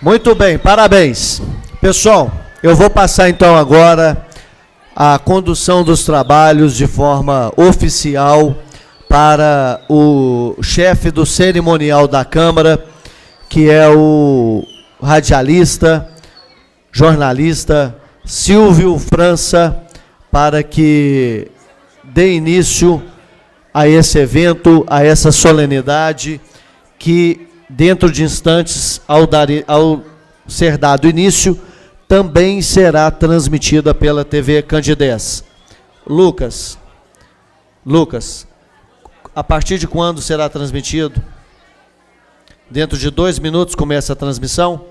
Muito bem, parabéns. Pessoal, eu vou passar então agora a condução dos trabalhos de forma oficial para o chefe do cerimonial da Câmara, que é o radialista, jornalista Silvio França, para que dê início a esse evento, a essa solenidade, que dentro de instantes, ao ser dado início, também será transmitida pela TV Candidez. Lucas, a partir de quando será transmitido? Dentro de 2 minutos começa a transmissão?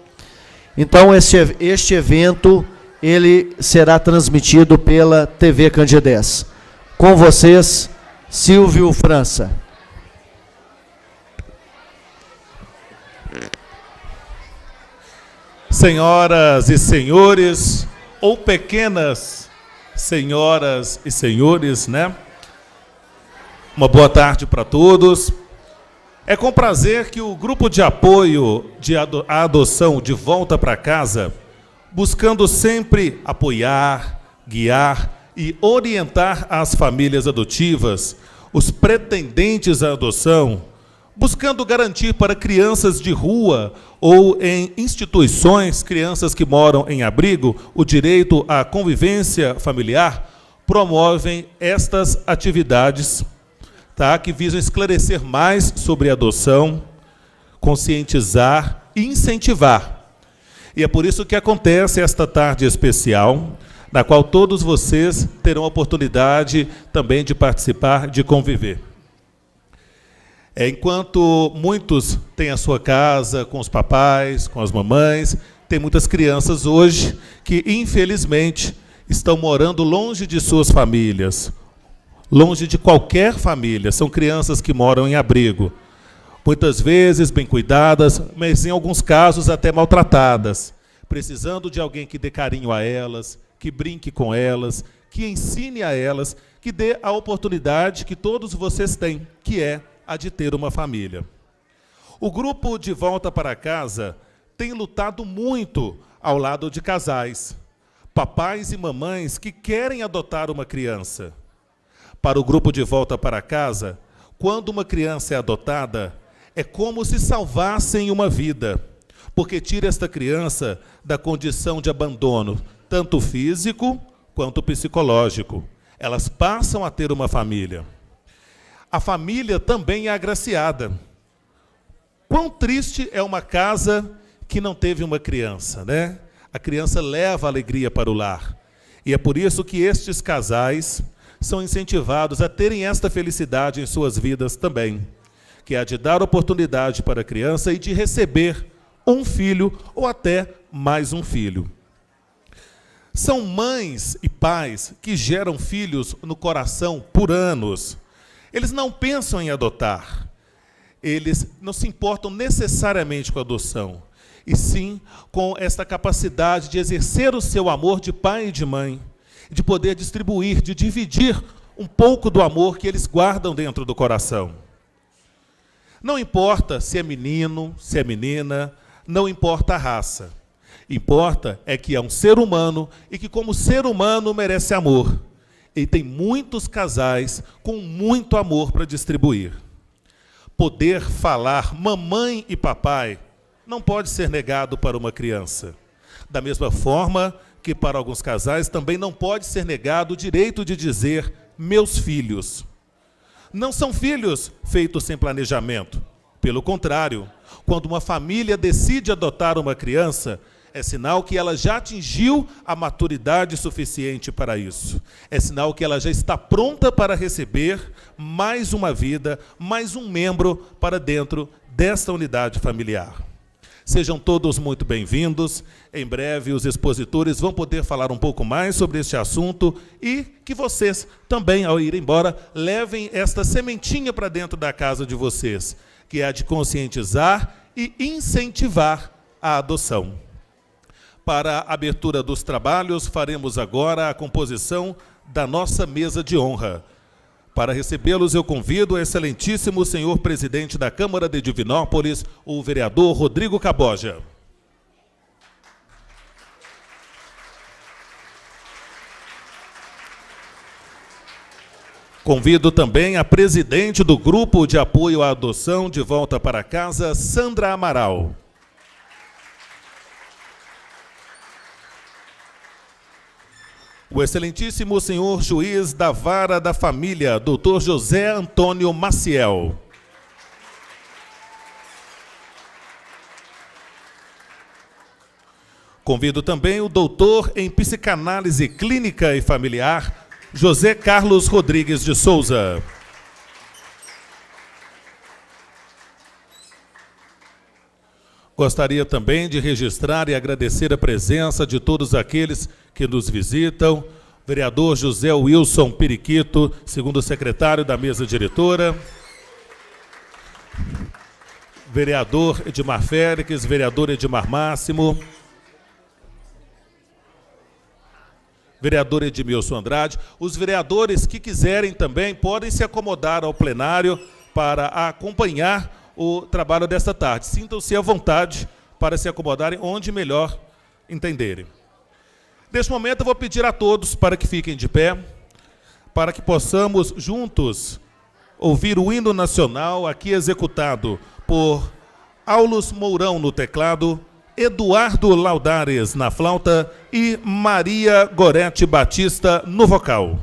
Então, este evento, ele será transmitido pela TV Candidez. Com vocês, Silvio França. Senhoras e senhores, ou pequenas senhoras e senhores, né? Uma boa tarde para todos. É com prazer que o grupo de apoio à adoção de Volta para Casa, buscando sempre apoiar, guiar e orientar as famílias adotivas, os pretendentes à adoção, buscando garantir para crianças de rua ou em instituições, crianças que moram em abrigo, o direito à convivência familiar, promovem estas atividades, tá, que visam esclarecer mais sobre a adoção, conscientizar e incentivar. E é por isso que acontece esta tarde especial, na qual todos vocês terão a oportunidade também de participar, de conviver. Enquanto muitos têm a sua casa com os papais, com as mamães, tem muitas crianças hoje que, infelizmente, estão morando longe de suas famílias, longe de qualquer família. São crianças que moram em abrigo, muitas vezes bem cuidadas, mas em alguns casos até maltratadas, precisando de alguém que dê carinho a elas, que brinque com elas, que ensine a elas, que dê a oportunidade que todos vocês têm, que é a de ter uma família. O grupo de Volta para Casa tem lutado muito ao lado de casais, papais e mamães que querem adotar uma criança. Para o grupo de Volta para Casa, quando uma criança é adotada, é como se salvassem uma vida, porque tira esta criança da condição de abandono, tanto físico quanto psicológico. Elas passam a ter uma família. A família também é agraciada. Quão triste é uma casa que não teve uma criança, né? A criança leva alegria para o lar. E é por isso que estes casais são incentivados a terem esta felicidade em suas vidas também, que é a de dar oportunidade para a criança e de receber um filho ou até mais um filho. São mães e pais que geram filhos no coração por anos. Eles não pensam em adotar, eles não se importam necessariamente com a adoção, e sim com esta capacidade de exercer o seu amor de pai e de mãe, de poder distribuir, de dividir um pouco do amor que eles guardam dentro do coração. Não importa se é menino, se é menina, não importa a raça. Importa é que é um ser humano e que, como ser humano, merece amor. E tem muitos casais com muito amor para distribuir. Poder falar mamãe e papai não pode ser negado para uma criança. Da mesma forma que para alguns casais também não pode ser negado o direito de dizer meus filhos. Não são filhos feitos sem planejamento. Pelo contrário, quando uma família decide adotar uma criança, é sinal que ela já atingiu a maturidade suficiente para isso. É sinal que ela já está pronta para receber mais uma vida, mais um membro para dentro desta unidade familiar. Sejam todos muito bem-vindos. Em breve, os expositores vão poder falar um pouco mais sobre este assunto e que vocês também, ao ir embora, levem esta sementinha para dentro da casa de vocês, que é a de conscientizar e incentivar a adoção. Para a abertura dos trabalhos, faremos agora a composição da nossa mesa de honra. Para recebê-los, eu convido o excelentíssimo senhor presidente da Câmara de Divinópolis, o vereador Rodrigo Caboja. Convido também a presidente do Grupo de Apoio à Adoção de Volta para Casa, Sandra Amaral. O excelentíssimo senhor juiz da Vara da Família, doutor José Antônio Maciel. Convido também o doutor em psicanálise clínica e familiar, José Carlos Rodrigues de Souza. Gostaria também de registrar e agradecer a presença de todos aqueles que nos visitam. Vereador José Wilson Periquito, segundo secretário da mesa diretora. Vereador Edmar Félix, vereador Edmar Máximo. Vereador Edmilson Andrade. Os vereadores que quiserem também podem se acomodar ao plenário para acompanhar o trabalho desta tarde. Sintam-se à vontade para se acomodarem onde melhor entenderem. Neste momento eu vou pedir a todos para que fiquem de pé, para que possamos juntos ouvir o hino nacional aqui executado por Aulus Mourão no teclado, Eduardo Laudares na flauta e Maria Gorete Batista no vocal.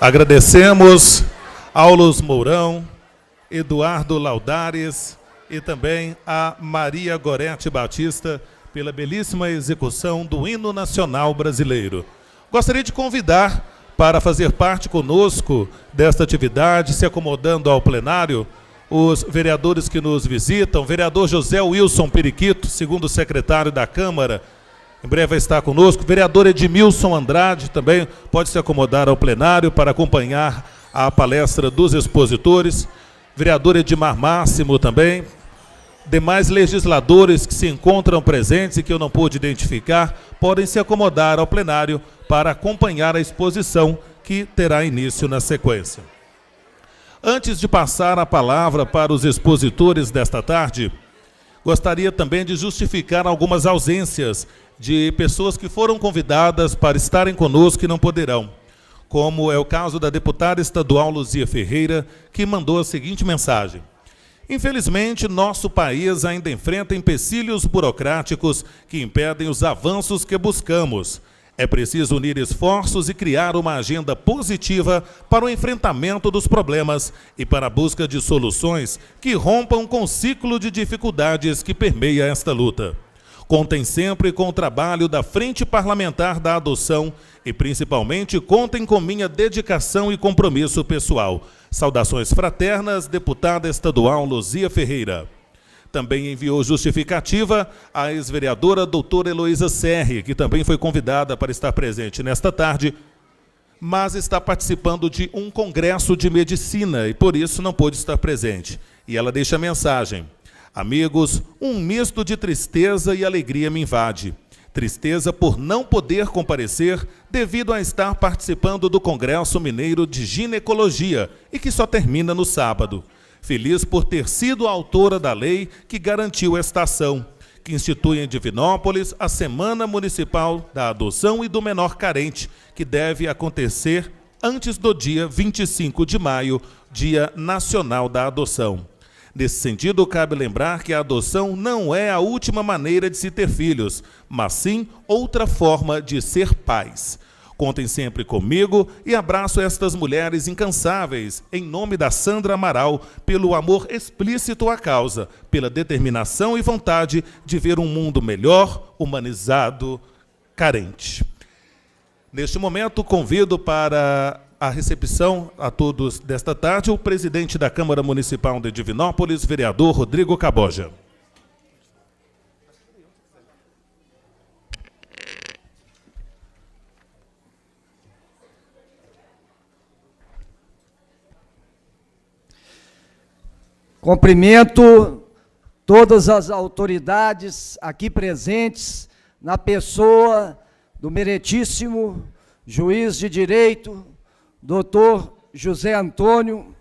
Agradecemos Aulus Mourão, Eduardo Laudares e também a Maria Gorete Batista pela belíssima execução do Hino Nacional Brasileiro. Gostaria de convidar para fazer parte conosco desta atividade, se acomodando ao plenário, os vereadores que nos visitam, vereador José Wilson Periquito, segundo secretário da Câmara, em breve vai estar conosco, vereador Edmilson Andrade também pode se acomodar ao plenário para acompanhar a palestra dos expositores, vereador Edmar Máximo também, demais legisladores que se encontram presentes e que eu não pude identificar, podem se acomodar ao plenário para acompanhar a exposição que terá início na sequência. Antes de passar a palavra para os expositores desta tarde, gostaria também de justificar algumas ausências de pessoas que foram convidadas para estarem conosco e não poderão, como é o caso da deputada estadual Luzia Ferreira, que mandou a seguinte mensagem: infelizmente, nosso país ainda enfrenta empecilhos burocráticos que impedem os avanços que buscamos. É preciso unir esforços e criar uma agenda positiva para o enfrentamento dos problemas e para a busca de soluções que rompam com o ciclo de dificuldades que permeia esta luta. Contem sempre com o trabalho da Frente Parlamentar da Adoção e, principalmente, contem com minha dedicação e compromisso pessoal. Saudações fraternas, deputada estadual Luzia Ferreira. Também enviou justificativa a ex-vereadora doutora Heloísa Serri, que também foi convidada para estar presente nesta tarde, mas está participando de um congresso de medicina e, por isso, não pôde estar presente. E ela deixa a mensagem: amigos, um misto de tristeza e alegria me invade. Tristeza por não poder comparecer devido a estar participando do Congresso Mineiro de Ginecologia e que só termina no sábado. Feliz por ter sido a autora da lei que garantiu esta ação, que institui em Divinópolis a Semana Municipal da Adoção e do Menor Carente, que deve acontecer antes do dia 25 de maio, Dia Nacional da Adoção. Nesse sentido, cabe lembrar que a adoção não é a última maneira de se ter filhos, mas sim outra forma de ser pais. Contem sempre comigo e abraço estas mulheres incansáveis, em nome da Sandra Amaral, pelo amor explícito à causa, pela determinação e vontade de ver um mundo melhor, humanizado, carente. Neste momento, convido para a recepção a todos desta tarde o presidente da Câmara Municipal de Divinópolis, vereador Rodrigo Caboja. Cumprimento todas as autoridades aqui presentes, na pessoa do meritíssimo juiz de direito, doutor José Antônio,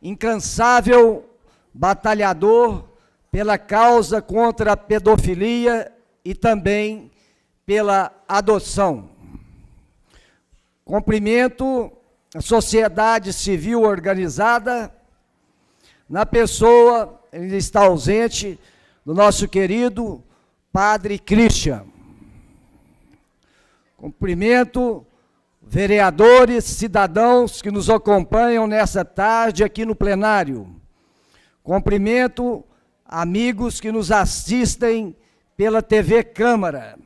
incansável batalhador pela causa contra a pedofilia e também pela adoção. Cumprimento a sociedade civil organizada, na pessoa, ele está ausente, do nosso querido Padre Christian. Cumprimento vereadores, cidadãos que nos acompanham nessa tarde aqui no plenário. Cumprimento amigos que nos assistem pela TV Câmara.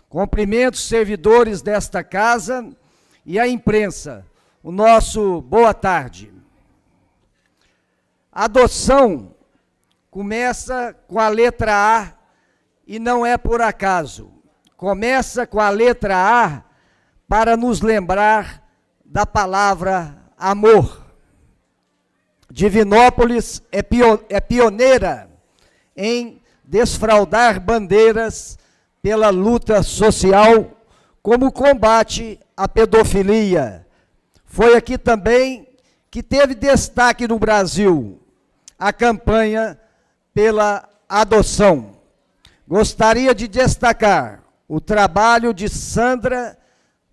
Cumprimento servidores desta casa e a imprensa. O nosso boa tarde. A adoção começa com a letra A e não é por acaso. Começa com a letra A para nos lembrar da palavra amor. Divinópolis é pioneira em desfraldar bandeiras pela luta social, como combate à pedofilia. Foi aqui também que teve destaque no Brasil a campanha pela adoção. Gostaria de destacar o trabalho de Sandra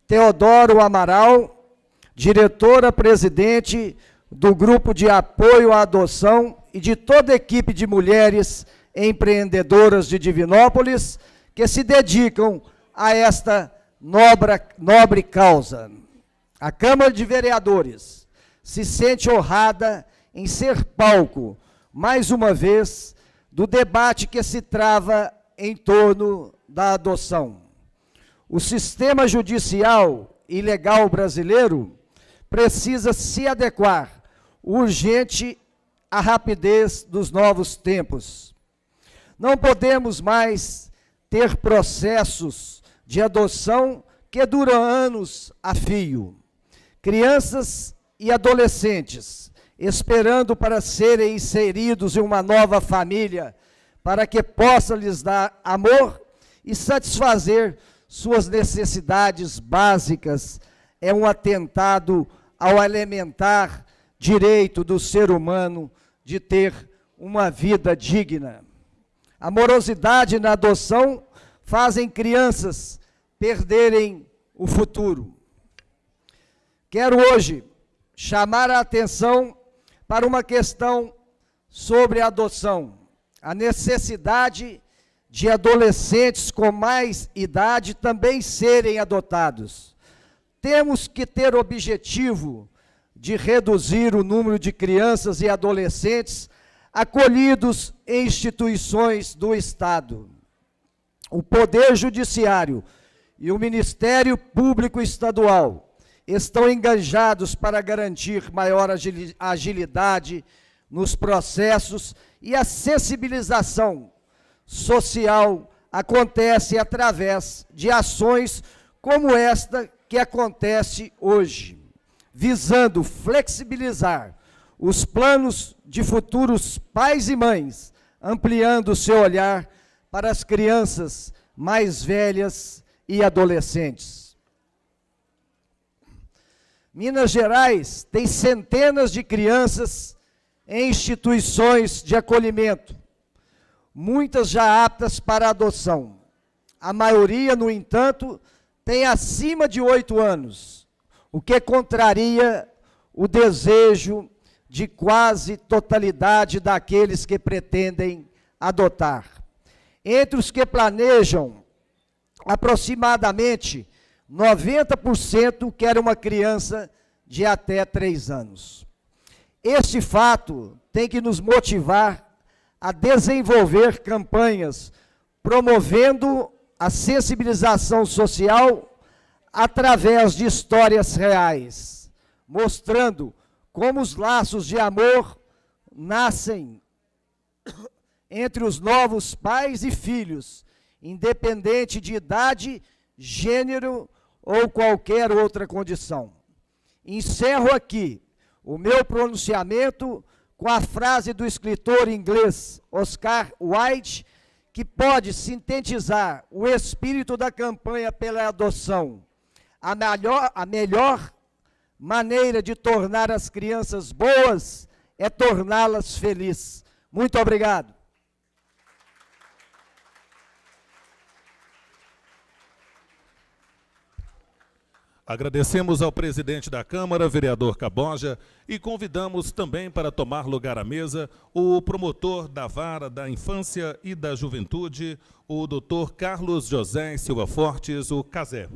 Teodoro Amaral, diretora-presidente do Grupo de Apoio à Adoção e de toda a equipe de mulheres empreendedoras de Divinópolis que se dedicam a esta nobre causa. A Câmara de Vereadores se sente honrada em ser palco, mais uma vez, do debate que se trava em torno da adoção. O sistema judicial e legal brasileiro precisa se adequar urgente à rapidez dos novos tempos. Não podemos mais ter processos de adoção que duram anos a fio. Crianças e adolescentes esperando para serem inseridos em uma nova família, para que possa lhes dar amor e satisfazer suas necessidades básicas, é um atentado ao elementar direito do ser humano de ter uma vida digna. A morosidade na adoção fazem crianças perderem o futuro. Quero hoje chamar a atenção para uma questão sobre a adoção, a necessidade de adolescentes com mais idade também serem adotados. Temos que ter o objetivo de reduzir o número de crianças e adolescentes acolhidos em instituições do Estado. O Poder Judiciário e o Ministério Público Estadual estão engajados para garantir maior agilidade nos processos e a sensibilização social acontece através de ações como esta que acontece hoje, visando flexibilizar os planos de futuros pais e mães, ampliando seu olhar para as crianças mais velhas e adolescentes. Minas Gerais tem centenas de crianças em instituições de acolhimento, muitas já aptas para adoção. A maioria, no entanto, tem acima de 8 anos, o que contraria o desejo de quase totalidade daqueles que pretendem adotar. Entre os que planejam, aproximadamente 90% quer uma criança de até 3 anos. Este fato tem que nos motivar a desenvolver campanhas promovendo a sensibilização social através de histórias reais, mostrando como os laços de amor nascem entre os novos pais e filhos, independente de idade, gênero ou qualquer outra condição. Encerro aqui o meu pronunciamento com a frase do escritor inglês Oscar Wilde, que pode sintetizar o espírito da campanha pela adoção. A melhor maneira de tornar as crianças boas é torná-las felizes. Muito obrigado. Agradecemos ao presidente da Câmara, vereador Caboja, e convidamos também para tomar lugar à mesa o promotor da Vara da Infância e da Juventude, o doutor Carlos José Silva Fortes, o Casé.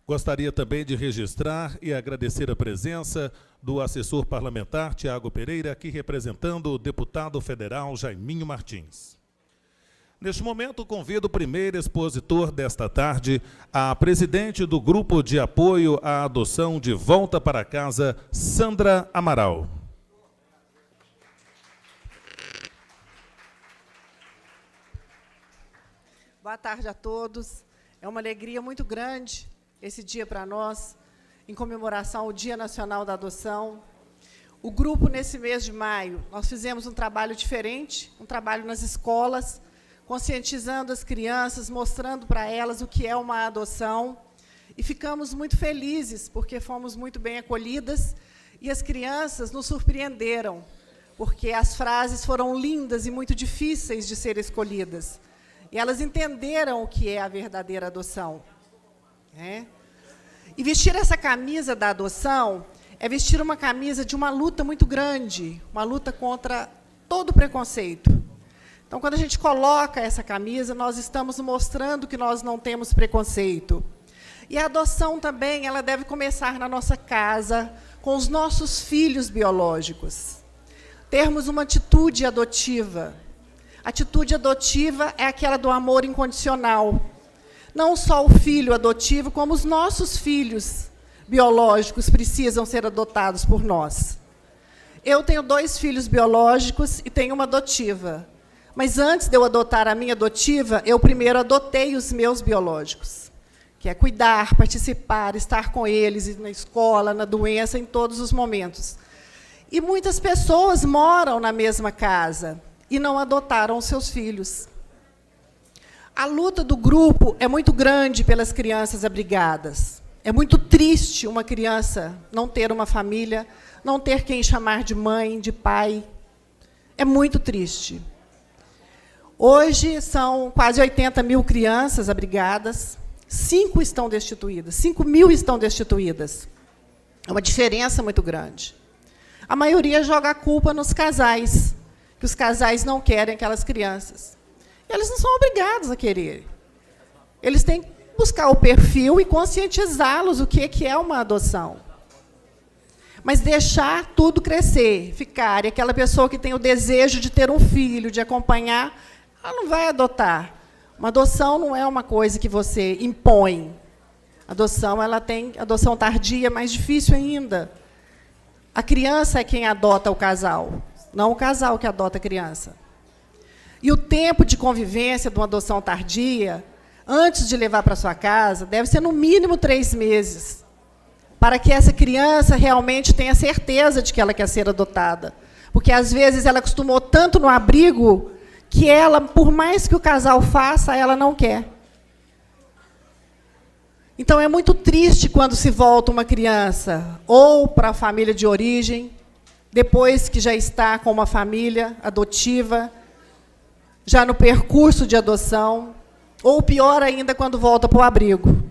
Gostaria também de registrar e agradecer a presença do assessor parlamentar, Tiago Pereira, aqui representando o deputado federal Jaiminho Martins. Neste momento, convido o primeiro expositor desta tarde, a presidente do Grupo de Apoio à Adoção de Volta para Casa, Sandra Amaral. Boa tarde a todos. É uma alegria muito grande esse dia para nós, em comemoração ao Dia Nacional da Adoção. O grupo, nesse mês de maio, nós fizemos um trabalho diferente, um trabalho nas escolas, conscientizando as crianças, mostrando para elas o que é uma adoção, e ficamos muito felizes, porque fomos muito bem acolhidas, e as crianças nos surpreenderam, porque as frases foram lindas e muito difíceis de serem escolhidas, e elas entenderam o que é a verdadeira adoção. E vestir essa camisa da adoção é vestir uma camisa de uma luta muito grande, uma luta contra todo preconceito. Então, quando a gente coloca essa camisa, nós estamos mostrando que nós não temos preconceito. E a adoção também, ela deve começar na nossa casa, com os nossos filhos biológicos. Termos uma atitude adotiva. Atitude adotiva é aquela do amor incondicional. Não só o filho adotivo, como os nossos filhos biológicos precisam ser adotados por nós. Eu tenho 2 filhos biológicos e tenho uma adotiva. Mas antes de eu adotar a minha adotiva, eu primeiro adotei os meus biológicos, que é cuidar, participar, estar com eles na escola, na doença, em todos os momentos. E muitas pessoas moram na mesma casa e não adotaram os seus filhos. A luta do grupo é muito grande pelas crianças abrigadas. É muito triste uma criança não ter uma família, não ter quem chamar de mãe, de pai. É muito triste. Hoje são quase 80 mil crianças abrigadas, 5 estão destituídas, 5.000 estão destituídas. É uma diferença muito grande. A maioria joga a culpa nos casais, que os casais não querem aquelas crianças. E eles não são obrigados a querer. Eles têm que buscar o perfil e conscientizá-los o que é uma adoção. Mas deixar tudo crescer, ficar, e aquela pessoa que tem o desejo de ter um filho, de acompanhar, ela não vai adotar. Uma adoção não é uma coisa que você impõe. Adoção tardia, é mais difícil ainda. A criança é quem adota o casal, não o casal que adota a criança. E o tempo de convivência de uma adoção tardia, antes de levar para sua casa, deve ser no mínimo 3 meses, para que essa criança realmente tenha certeza de que ela quer ser adotada. Porque, às vezes, ela acostumou tanto no abrigo que ela, por mais que o casal faça, ela não quer. Então, é muito triste quando se volta uma criança ou para a família de origem, depois que já está com uma família adotiva, já no percurso de adoção, ou pior ainda, quando volta para o abrigo.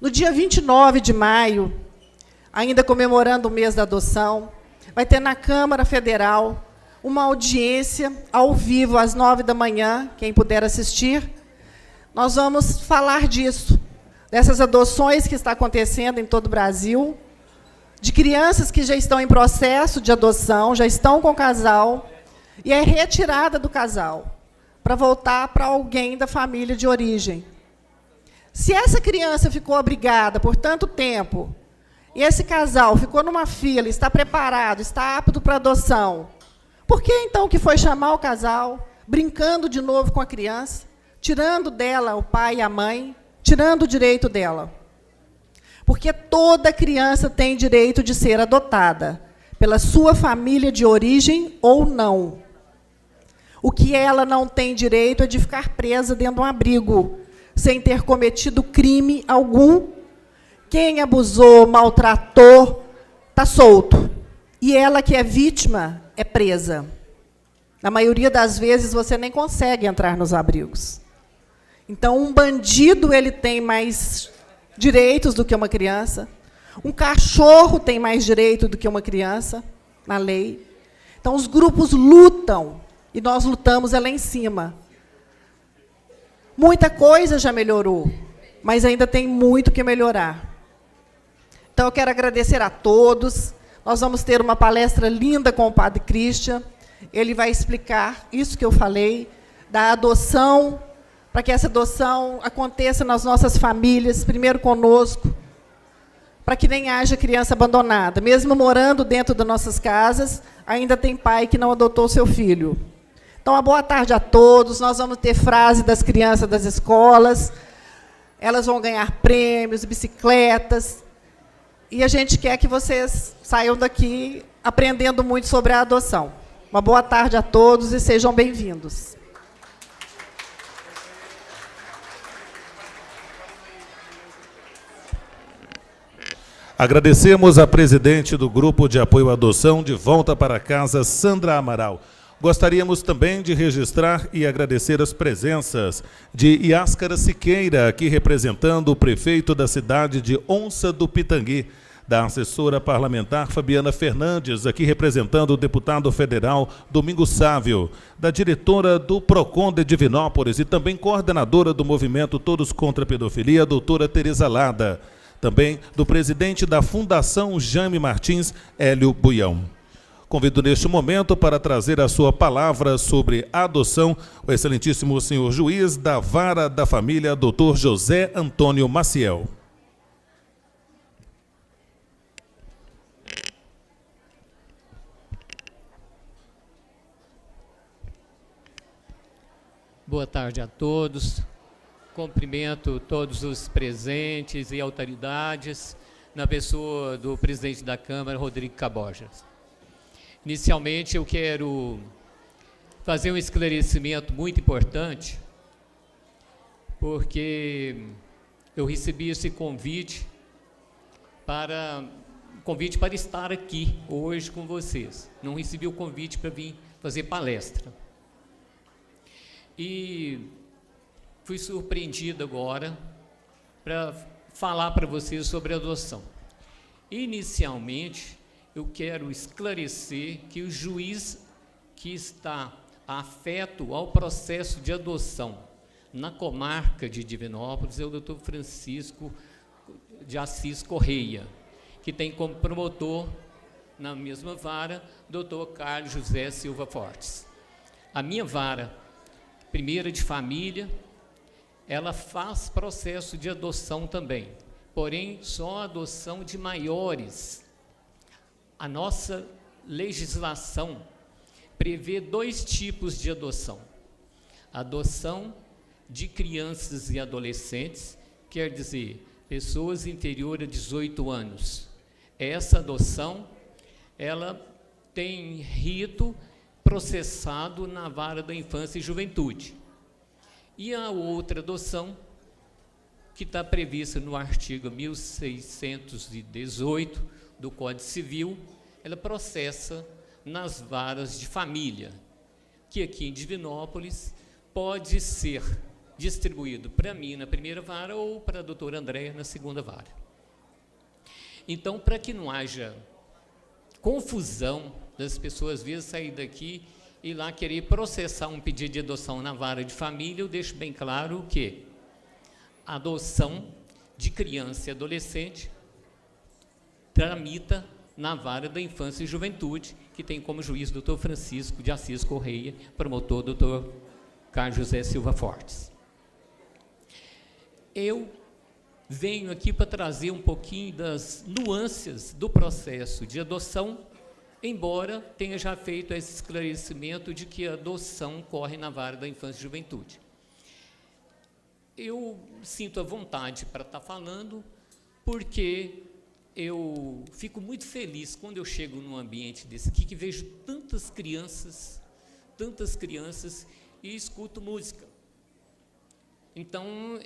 No dia 29 de maio, ainda comemorando o mês da adoção, vai ter na Câmara Federal uma audiência ao vivo, às 9 da manhã, quem puder assistir. Nós vamos falar disso, dessas adoções que está acontecendo em todo o Brasil, de crianças que já estão em processo de adoção, já estão com o casal, e é retirada do casal, para voltar para alguém da família de origem. Se essa criança ficou abrigada por tanto tempo, e esse casal ficou numa fila, está preparado, está apto para adoção, por que, então, que foi chamar o casal, brincando de novo com a criança, tirando dela o pai e a mãe, tirando o direito dela? Porque toda criança tem direito de ser adotada, pela sua família de origem ou não. O que ela não tem direito é de ficar presa dentro de um abrigo, sem ter cometido crime algum. Quem abusou, maltratou, está solto. E ela, que é vítima, é presa. Na maioria das vezes, você nem consegue entrar nos abrigos. Então, um bandido ele tem mais direitos do que uma criança. Um cachorro tem mais direito do que uma criança, na lei. Então, os grupos lutam, e nós lutamos lá em cima. Muita coisa já melhorou, mas ainda tem muito que melhorar. Então, eu quero agradecer a todos. Nós vamos ter uma palestra linda com o Padre Christian. Ele vai explicar isso que eu falei, da adoção, para que essa adoção aconteça nas nossas famílias, primeiro conosco, para que nem haja criança abandonada. Mesmo morando dentro das nossas casas, ainda tem pai que não adotou seu filho. Então, uma boa tarde a todos. Nós vamos ter frase das crianças das escolas. Elas vão ganhar prêmios, bicicletas. E a gente quer que vocês saiam daqui aprendendo muito sobre a adoção. Uma boa tarde a todos e sejam bem-vindos. Agradecemos a presidente do Grupo de Apoio à Adoção de Volta para Casa, Sandra Amaral. Gostaríamos também de registrar e agradecer as presenças de Iáscara Siqueira, aqui representando o prefeito da cidade de Onça do Pitangui, da assessora parlamentar Fabiana Fernandes, aqui representando o deputado federal Domingos Sávio, da diretora do PROCON de Divinópolis e também coordenadora do movimento Todos contra a Pedofilia, a doutora Tereza Lada, também do presidente da Fundação Jaime Martins, Hélio Buião. Convido neste momento para trazer a sua palavra sobre a adoção o excelentíssimo senhor juiz da Vara da Família, doutor José Antônio Maciel. Boa tarde a todos. Cumprimento todos os presentes e autoridades, na pessoa do presidente da Câmara, Rodrigo Cabojas. Inicialmente, eu quero fazer um esclarecimento muito importante, porque eu recebi esse convite para estar aqui hoje com vocês. Não recebi o convite para vir fazer palestra. E fui surpreendido agora para falar para vocês sobre a adoção. Inicialmente, eu quero esclarecer que o juiz que está afeto ao processo de adoção na comarca de Divinópolis é o doutor Francisco de Assis Correia, que tem como promotor, na mesma vara, doutor Carlos José Silva Fortes. A minha vara, primeira de família, ela faz processo de adoção também, porém só adoção de maiores. A nossa legislação prevê 2 tipos de adoção. Adoção de crianças e adolescentes, quer dizer, pessoas inferiores a 18 anos. Essa adoção, ela tem rito processado na Vara da Infância e Juventude. E a outra adoção, que está prevista no artigo 1618 do Código Civil, ela processa nas varas de família, que aqui em Divinópolis pode ser distribuído para mim na primeira vara ou para a doutora Andréia na segunda vara. Então, para que não haja confusão das pessoas, às vezes, sair daqui e lá querer processar um pedido de adoção na vara de família, eu deixo bem claro que a adoção de criança e adolescente tramita na Vara da Infância e Juventude, que tem como juiz o doutor Francisco de Assis Correia, promotor doutor Carlos José Silva Fortes. Eu venho aqui para trazer um pouquinho das nuances do processo de adoção, embora tenha já feito esse esclarecimento de que a adoção corre na Vara da Infância e Juventude. Eu sinto a vontade para estar falando, porque eu fico muito feliz quando eu chego num ambiente desse aqui, que vejo tantas crianças e escuto música. Então,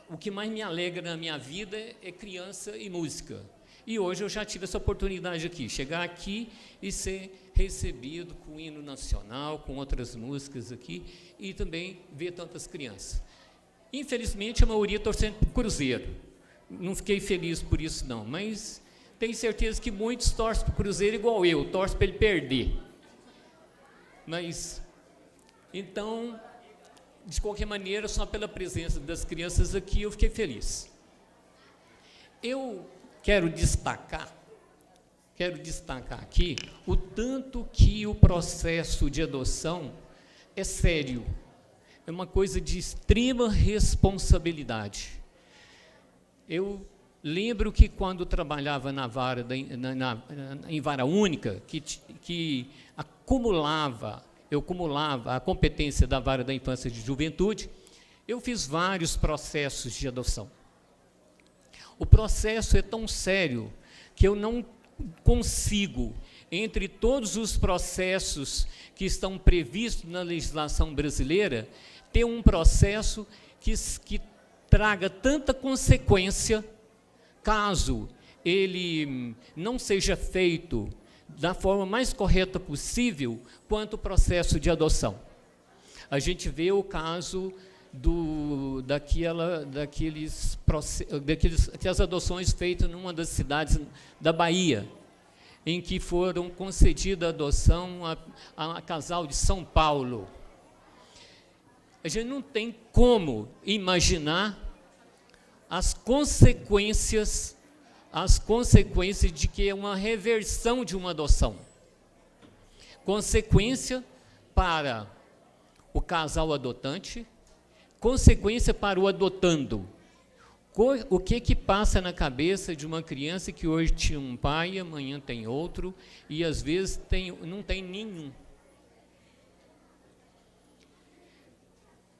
o que mais me alegra na minha vida é criança e música. E hoje eu já tive essa oportunidade aqui, chegar aqui e ser recebido com o hino nacional, com outras músicas aqui, e também ver tantas crianças. Infelizmente, a maioria torcendo para o Cruzeiro. Não fiquei feliz por isso, não, mas tenho certeza que muitos torcem para o Cruzeiro igual eu, torcem para ele perder. Mas, então, de qualquer maneira, só pela presença das crianças aqui, eu fiquei feliz. Eu quero destacar aqui o tanto que o processo de adoção é sério, é uma coisa de extrema responsabilidade. Eu lembro que quando trabalhava na vara em vara única, eu acumulava a competência da Vara da Infância e de Juventude, eu fiz vários processos de adoção. O processo é tão sério que eu não consigo, entre todos os processos que estão previstos na legislação brasileira, ter um processo que traga tanta consequência, caso ele não seja feito da forma mais correta possível, quanto o processo de adoção. A gente vê o caso daquelas adoções feitas numa das cidades da Bahia, em que foram concedidas a adoção a casal de São Paulo. A gente não tem como imaginar as consequências de que é uma reversão de uma adoção. Consequência para o casal adotante, consequência para o adotando. O que passa na cabeça de uma criança que hoje tinha um pai, amanhã tem outro, e às vezes não tem nenhum?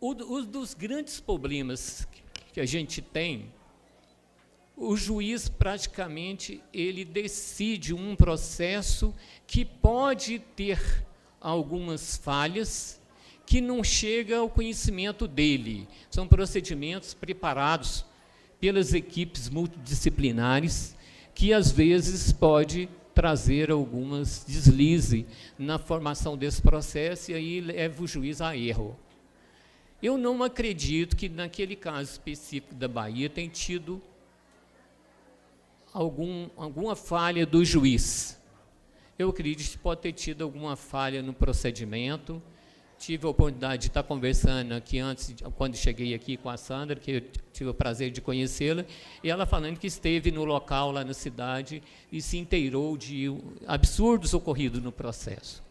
Um dos grandes problemas que a gente tem, o juiz praticamente ele decide um processo que pode ter algumas falhas, que não chega ao conhecimento dele. São procedimentos preparados pelas equipes multidisciplinares, que às vezes pode trazer algumas deslizes na formação desse processo, e aí leva o juiz a erro. Eu não acredito que naquele caso específico da Bahia tenha tido alguma falha do juiz. Eu acredito que pode ter tido alguma falha no procedimento. Tive a oportunidade de estar conversando aqui antes, quando cheguei aqui com a Sandra, que eu tive o prazer de conhecê-la, e ela falando que esteve no local lá na cidade e se inteirou de absurdos ocorridos no processo.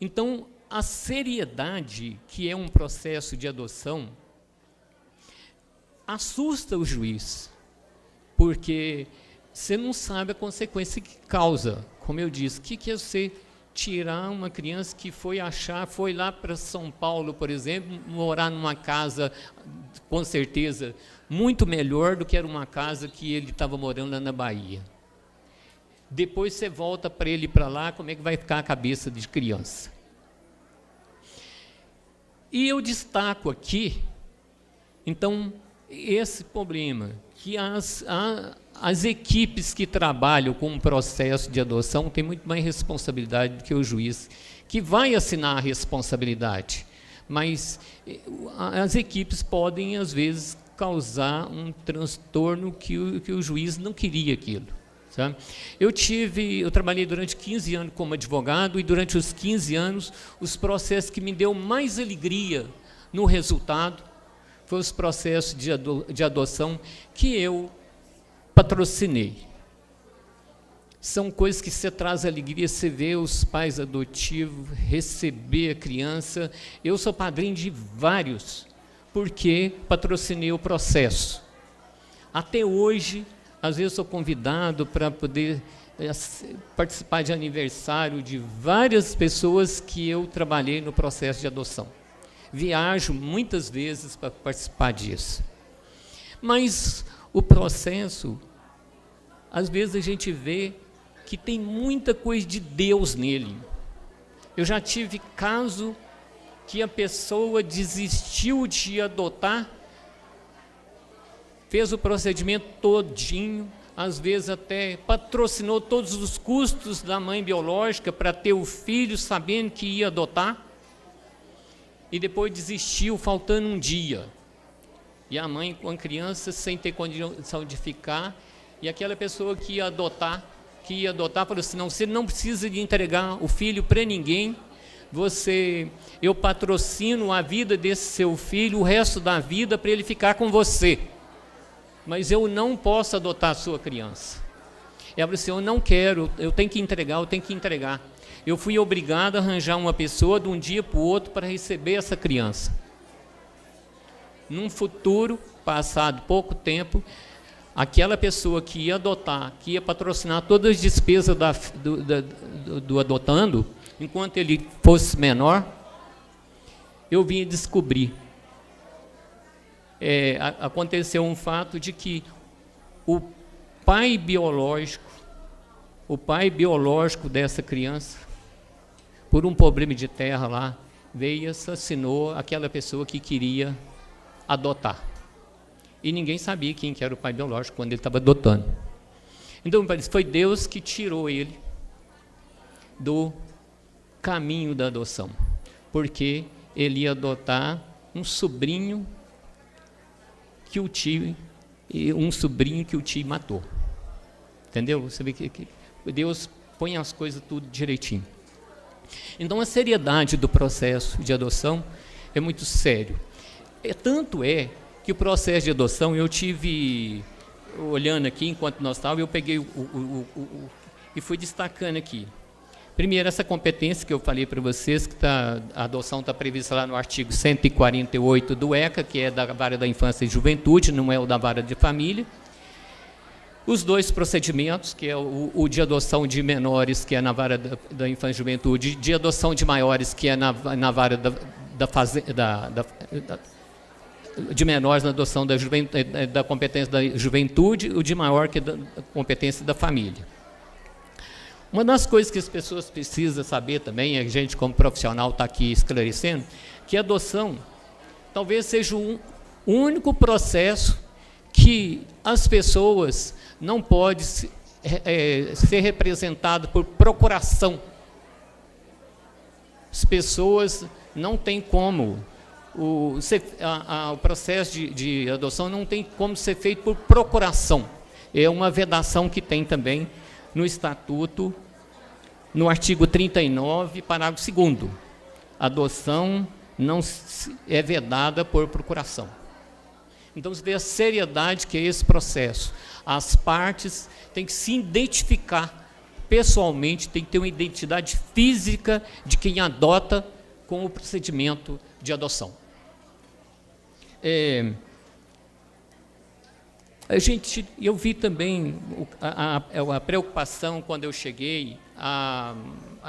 Então, a seriedade que é um processo de adoção assusta o juiz, porque você não sabe a consequência que causa. Como eu disse, o que é você tirar uma criança que foi lá para São Paulo, por exemplo, morar numa casa, com certeza, muito melhor do que era uma casa que ele estava morando lá na Bahia. Depois você volta para ele para lá, como é que vai ficar a cabeça de criança? E eu destaco aqui, então, esse problema, que as equipes que trabalham com o processo de adoção têm muito mais responsabilidade do que o juiz, que vai assinar a responsabilidade. Mas as equipes podem, às vezes, causar um transtorno que o juiz não queria aquilo. Sabe? Eu trabalhei durante 15 anos como advogado, e durante os 15 anos, os processos que me deu mais alegria no resultado foram os processos de adoção que eu patrocinei. São coisas que você traz alegria, você vê os pais adotivos receber a criança. Eu sou padrinho de vários, porque patrocinei o processo. Até hoje, às vezes sou convidado para poder participar de aniversário de várias pessoas que eu trabalhei no processo de adoção. Viajo muitas vezes para participar disso. Mas o processo, às vezes a gente vê que tem muita coisa de Deus nele. Eu já tive caso que a pessoa desistiu de adotar, fez o procedimento todinho, às vezes até patrocinou todos os custos da mãe biológica para ter o filho, sabendo que ia adotar, e depois desistiu, faltando um dia. E a mãe com a criança sem ter condição de ficar, e aquela pessoa que ia adotar falou assim: não, você não precisa de entregar o filho para ninguém, eu patrocino a vida desse seu filho, o resto da vida, para ele ficar com você, mas eu não posso adotar a sua criança. Ela falou assim: eu não quero, eu tenho que entregar. Eu fui obrigado a arranjar uma pessoa de um dia para o outro para receber essa criança. Num futuro, passado pouco tempo, aquela pessoa que ia adotar, que ia patrocinar todas as despesas do adotando, enquanto ele fosse menor, eu vim descobrir. Aconteceu um fato de que o pai biológico dessa criança, por um problema de terra lá, veio e assassinou aquela pessoa que queria adotar. E ninguém sabia quem que era o pai biológico quando ele estava adotando. Então, foi Deus que tirou ele do caminho da adoção, porque ele ia adotar um sobrinho que o tio matou. Entendeu? Você vê que Deus põe as coisas tudo direitinho. Então, a seriedade do processo de adoção é muito sério. Tanto é que o processo de adoção, eu tive, olhando aqui, enquanto nós estávamos, eu peguei e fui destacando aqui. Primeiro, essa competência que eu falei para vocês, que a adoção está prevista lá no artigo 148 do ECA, que é da Vara da Infância e Juventude, não é o da Vara de Família. Os dois procedimentos, que é o de adoção de menores, que é na Vara da Infância e Juventude, de adoção de maiores, que é na Vara de menores, na adoção da competência da juventude, o de maior, que é da competência da família. Uma das coisas que as pessoas precisam saber também, a gente como profissional está aqui esclarecendo, que a adoção talvez seja o único processo que as pessoas não podem ser representadas por procuração. As pessoas não têm como, o processo de adoção não tem como ser feito por procuração. É uma vedação que tem também no Estatuto, no artigo 39, parágrafo 2º. A adoção não é vedada por procuração. Então, você vê a seriedade que é esse processo. As partes têm que se identificar pessoalmente, tem que ter uma identidade física de quem adota com o procedimento de adoção. Eu vi também a preocupação quando eu cheguei, a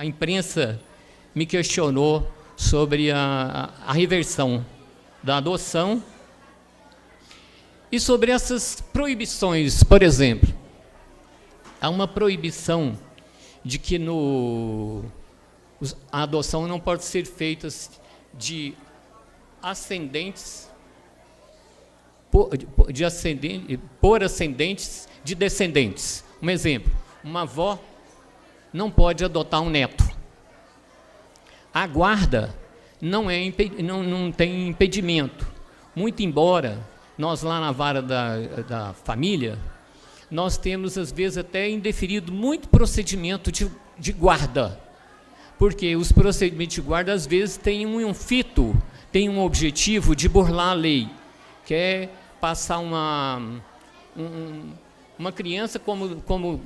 imprensa me questionou sobre a reversão da adoção e sobre essas proibições. Por exemplo, há uma proibição de que a adoção não pode ser feita de ascendentes, por ascendentes de descendentes. Um exemplo, uma avó não pode adotar um neto. A guarda não tem impedimento, muito embora nós lá na Vara da Família, nós temos às vezes até indeferido muito procedimento de guarda, porque os procedimentos de guarda às vezes têm um fito, têm um objetivo de burlar a lei, que é passar uma criança como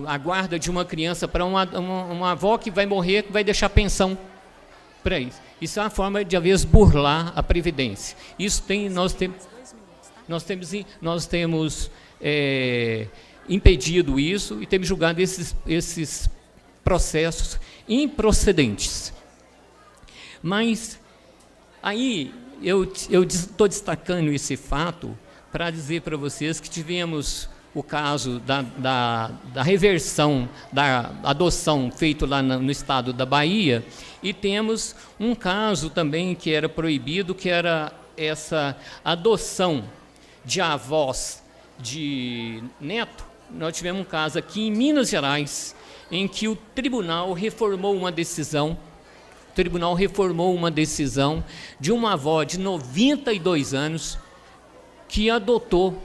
a guarda de uma criança para uma avó que vai morrer, que vai deixar pensão para isso. Isso é uma forma de, às vezes, burlar a Previdência. Isso nós temos impedido isso e temos julgado esses processos improcedentes. Mas aí eu estou destacando esse fato para dizer para vocês que tivemos o caso da reversão da adoção feito lá no estado da Bahia, e temos um caso também que era proibido, que era essa adoção de avós de neto. Nós tivemos um caso aqui em Minas Gerais, em que o tribunal reformou uma decisão de uma avó de 92 anos que adotou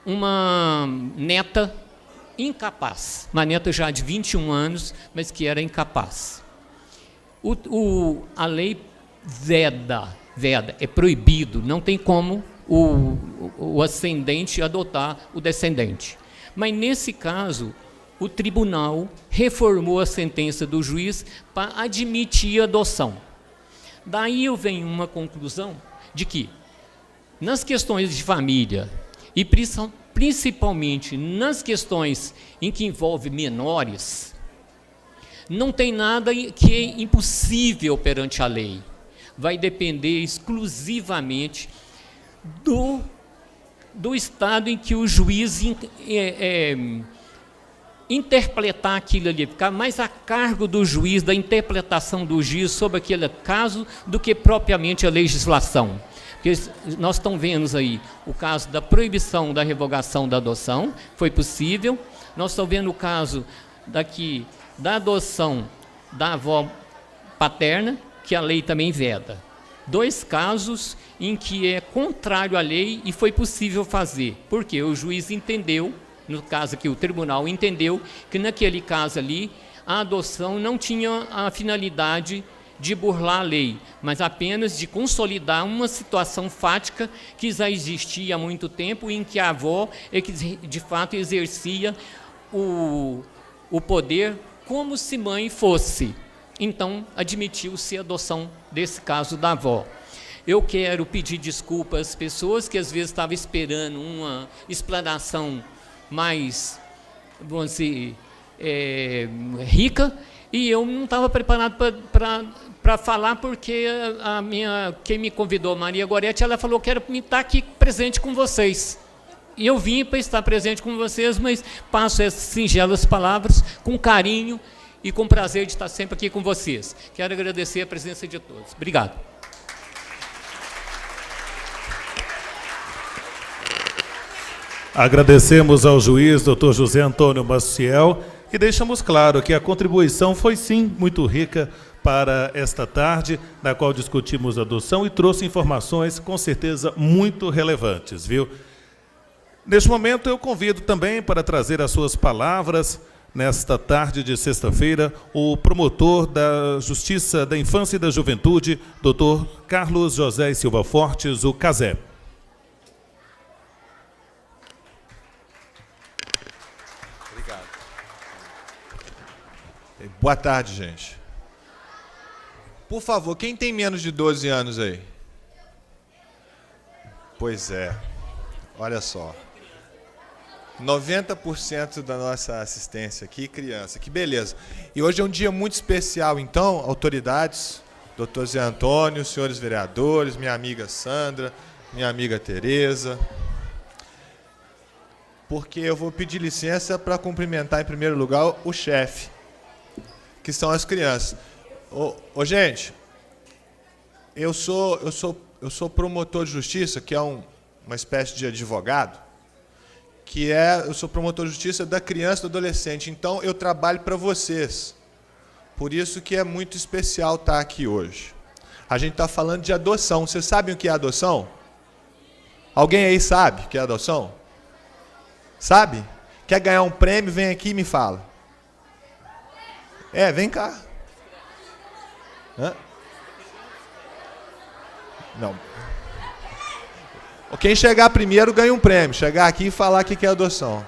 uma neta incapaz, uma neta já de 21 anos, mas que era incapaz. A lei veda, é proibido, não tem como o ascendente adotar o descendente. Mas, nesse caso, o tribunal reformou a sentença do juiz para admitir a adoção. Daí eu venho uma conclusão de que, nas questões de família, e principalmente nas questões em que envolve menores, não tem nada que é impossível perante a lei. Vai depender exclusivamente do estado em que o juiz interpretar aquilo ali, ficar mais a cargo do juiz, da interpretação do juiz sobre aquele caso, do que propriamente a legislação. Porque nós estamos vendo aí o caso da proibição da revogação da adoção, foi possível. Nós estamos vendo o caso da adoção da avó paterna, que a lei também veda. 2 casos em que é contrário à lei e foi possível fazer. Porque o juiz entendeu, no caso aqui o tribunal entendeu, que naquele caso ali a adoção não tinha a finalidade de burlar a lei, mas apenas de consolidar uma situação fática que já existia há muito tempo, em que a avó é que de fato exercia o poder como se mãe fosse. Então, admitiu-se a adoção desse caso da avó. Eu quero pedir desculpas às pessoas que às vezes estavam esperando uma explanação mais, vamos dizer, rica, e eu não estava preparado para falar, porque quem me convidou, Maria Gorete, ela falou que era para estar aqui presente com vocês. E eu vim para estar presente com vocês, mas passo essas singelas palavras com carinho e com prazer de estar sempre aqui com vocês. Quero agradecer a presença de todos. Obrigado. Agradecemos ao juiz, Dr. José Antônio Maciel, e deixamos claro que a contribuição foi sim muito rica para esta tarde, na qual discutimos a adoção e trouxe informações com certeza muito relevantes, viu? Neste momento eu convido também para trazer as suas palavras, nesta tarde de sexta-feira, o promotor da Justiça da Infância e da Juventude, Dr. Carlos José Silva Fortes, o CASÉ. Obrigado. Boa tarde, gente. Por favor, quem tem menos de 12 anos aí? Pois é. Olha só. 90% da nossa assistência aqui, criança. Que beleza. E hoje é um dia muito especial, então, autoridades, doutor Zé Antônio, senhores vereadores, minha amiga Sandra, minha amiga Tereza, porque eu vou pedir licença para cumprimentar, em primeiro lugar, o chefe, que são as crianças. Gente, eu sou promotor de justiça, que é uma espécie de advogado, eu sou promotor de justiça da criança e do adolescente, então eu trabalho para vocês. Por isso que é muito especial estar aqui hoje. A gente está falando de adoção. Vocês sabem o que é adoção? Alguém aí sabe o que é adoção? Sabe? Quer ganhar um prêmio? Vem aqui e me fala. Vem cá. Hã? Não. Quem chegar primeiro ganha um prêmio. Chegar aqui e falar o que é adoção.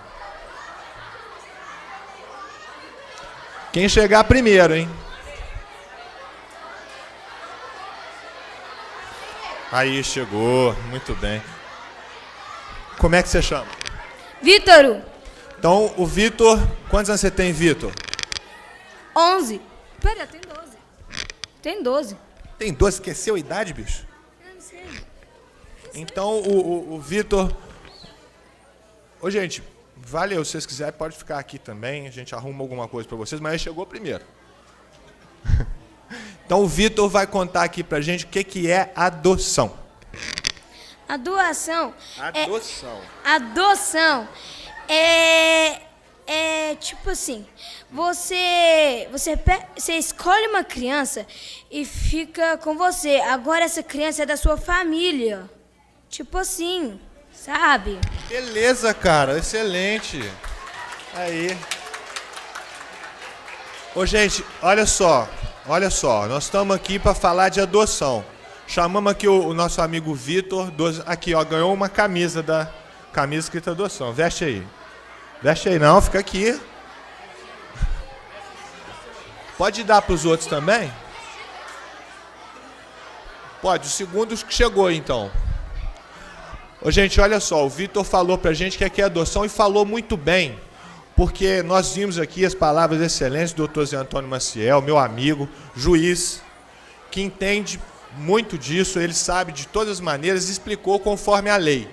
Quem chegar primeiro, hein? Aí, chegou. Muito bem. Como é que você chama? Vítor. Então, o Vitor... Quantos anos você tem, Vitor? 11. Pera, tem 12. Tem 12. Tem 12? Esqueceu a idade, bicho? Eu não sei. Então, o Vitor... Ô, gente, valeu. Se vocês quiserem, pode ficar aqui também. A gente arruma alguma coisa para vocês, mas ele chegou primeiro. Então, o Vitor vai contar aqui pra gente o que é adoção. Adoção. Adoção. É tipo assim, você escolhe uma criança e fica com você. Agora essa criança é da sua família. Tipo assim, sabe? Beleza, cara. Excelente. Aí. Ô, gente, olha só. Olha só. Nós estamos aqui para falar de adoção. Chamamos aqui o nosso amigo Vitor. Aqui, ó. Ganhou uma camisa camisa escrita adoção. Veste aí. Veste aí, não. Fica aqui. Pode dar para os outros também? Pode. O segundo que chegou, então. Ô, gente, olha só. O Vitor falou para a gente que é adoção e falou muito bem. Porque nós vimos aqui as palavras excelentes do Dr. Zé Antônio Maciel, meu amigo, juiz, que entende muito disso, ele sabe de todas as maneiras e explicou conforme a lei.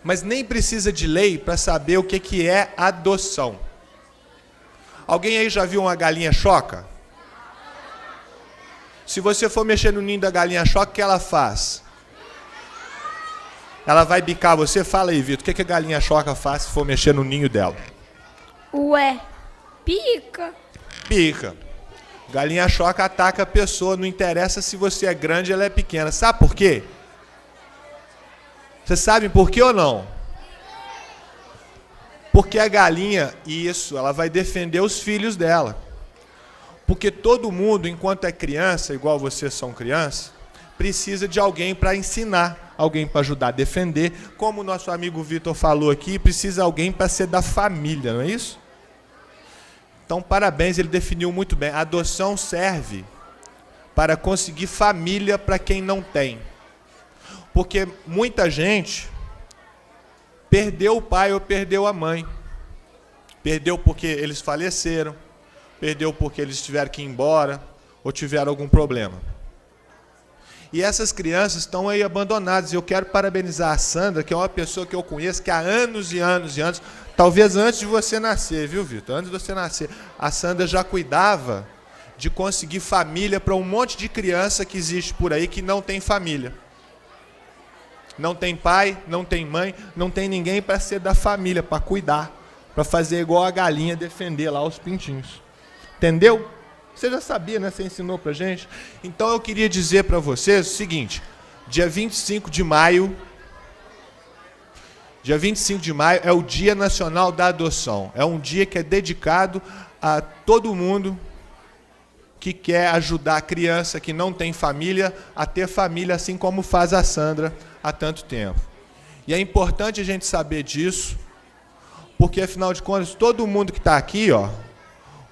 Mas nem precisa de lei para saber o que é adoção. Alguém aí já viu uma galinha choca? Se você for mexer no ninho da galinha choca, o que ela faz? Ela vai bicar você? Fala aí, Vitor, o que a galinha choca faz se for mexer no ninho dela? Ué, pica. Pica. Galinha choca ataca a pessoa, não interessa se você é grande ou ela é pequena. Sabe por quê? Vocês sabem por quê ou não? Porque a galinha, isso, ela vai defender os filhos dela. Porque todo mundo, enquanto é criança, igual vocês são crianças, precisa de alguém para ensinar, alguém para ajudar a defender. Como o nosso amigo Vitor falou aqui, precisa de alguém para ser da família, não é isso? Então, parabéns, ele definiu muito bem. A adoção serve para conseguir família para quem não tem. Porque muita gente perdeu o pai ou perdeu a mãe. Perdeu porque eles faleceram, perdeu porque eles tiveram que ir embora ou tiveram algum problema. E essas crianças estão aí abandonadas. E eu quero parabenizar a Sandra, que é uma pessoa que eu conheço que há anos e anos e anos, talvez antes de você nascer, viu, Vitor? Antes de você nascer, a Sandra já cuidava de conseguir família para um monte de criança que existe por aí que não tem família. Não tem pai, não tem mãe, não tem ninguém para ser da família, para cuidar, para fazer igual a galinha, defender lá os pintinhos. Entendeu? Você já sabia, né? Você ensinou pra gente. Então eu queria dizer para vocês o seguinte, dia 25 de maio é o Dia Nacional da Adoção. É um dia que é dedicado a todo mundo que quer ajudar a criança que não tem família a ter família, assim como faz a Sandra há tanto tempo. E é importante a gente saber disso, porque, afinal de contas, todo mundo que está aqui, ó,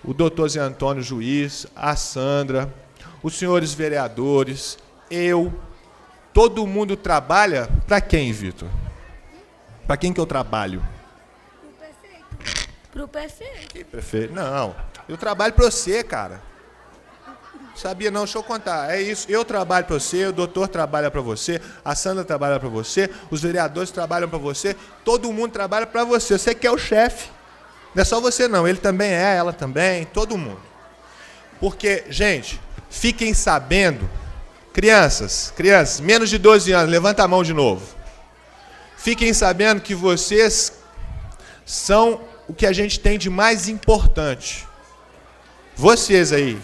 o doutor Zé Antônio Juiz, a Sandra, os senhores vereadores, eu, todo mundo trabalha para quem, Vitor? Para quem que eu trabalho? Pro prefeito. Que prefeito? Não, eu trabalho para você, cara. Sabia não? Deixa eu contar. É isso. Eu trabalho para você, o doutor trabalha para você, a Sandra trabalha para você, os vereadores trabalham para você, todo mundo trabalha para você. Você que é o chefe. Não é só você não, ele também é, ela também, todo mundo. Porque, gente, fiquem sabendo, crianças, menos de 12 anos, levanta a mão de novo. Fiquem sabendo que vocês são o que a gente tem de mais importante. Vocês aí.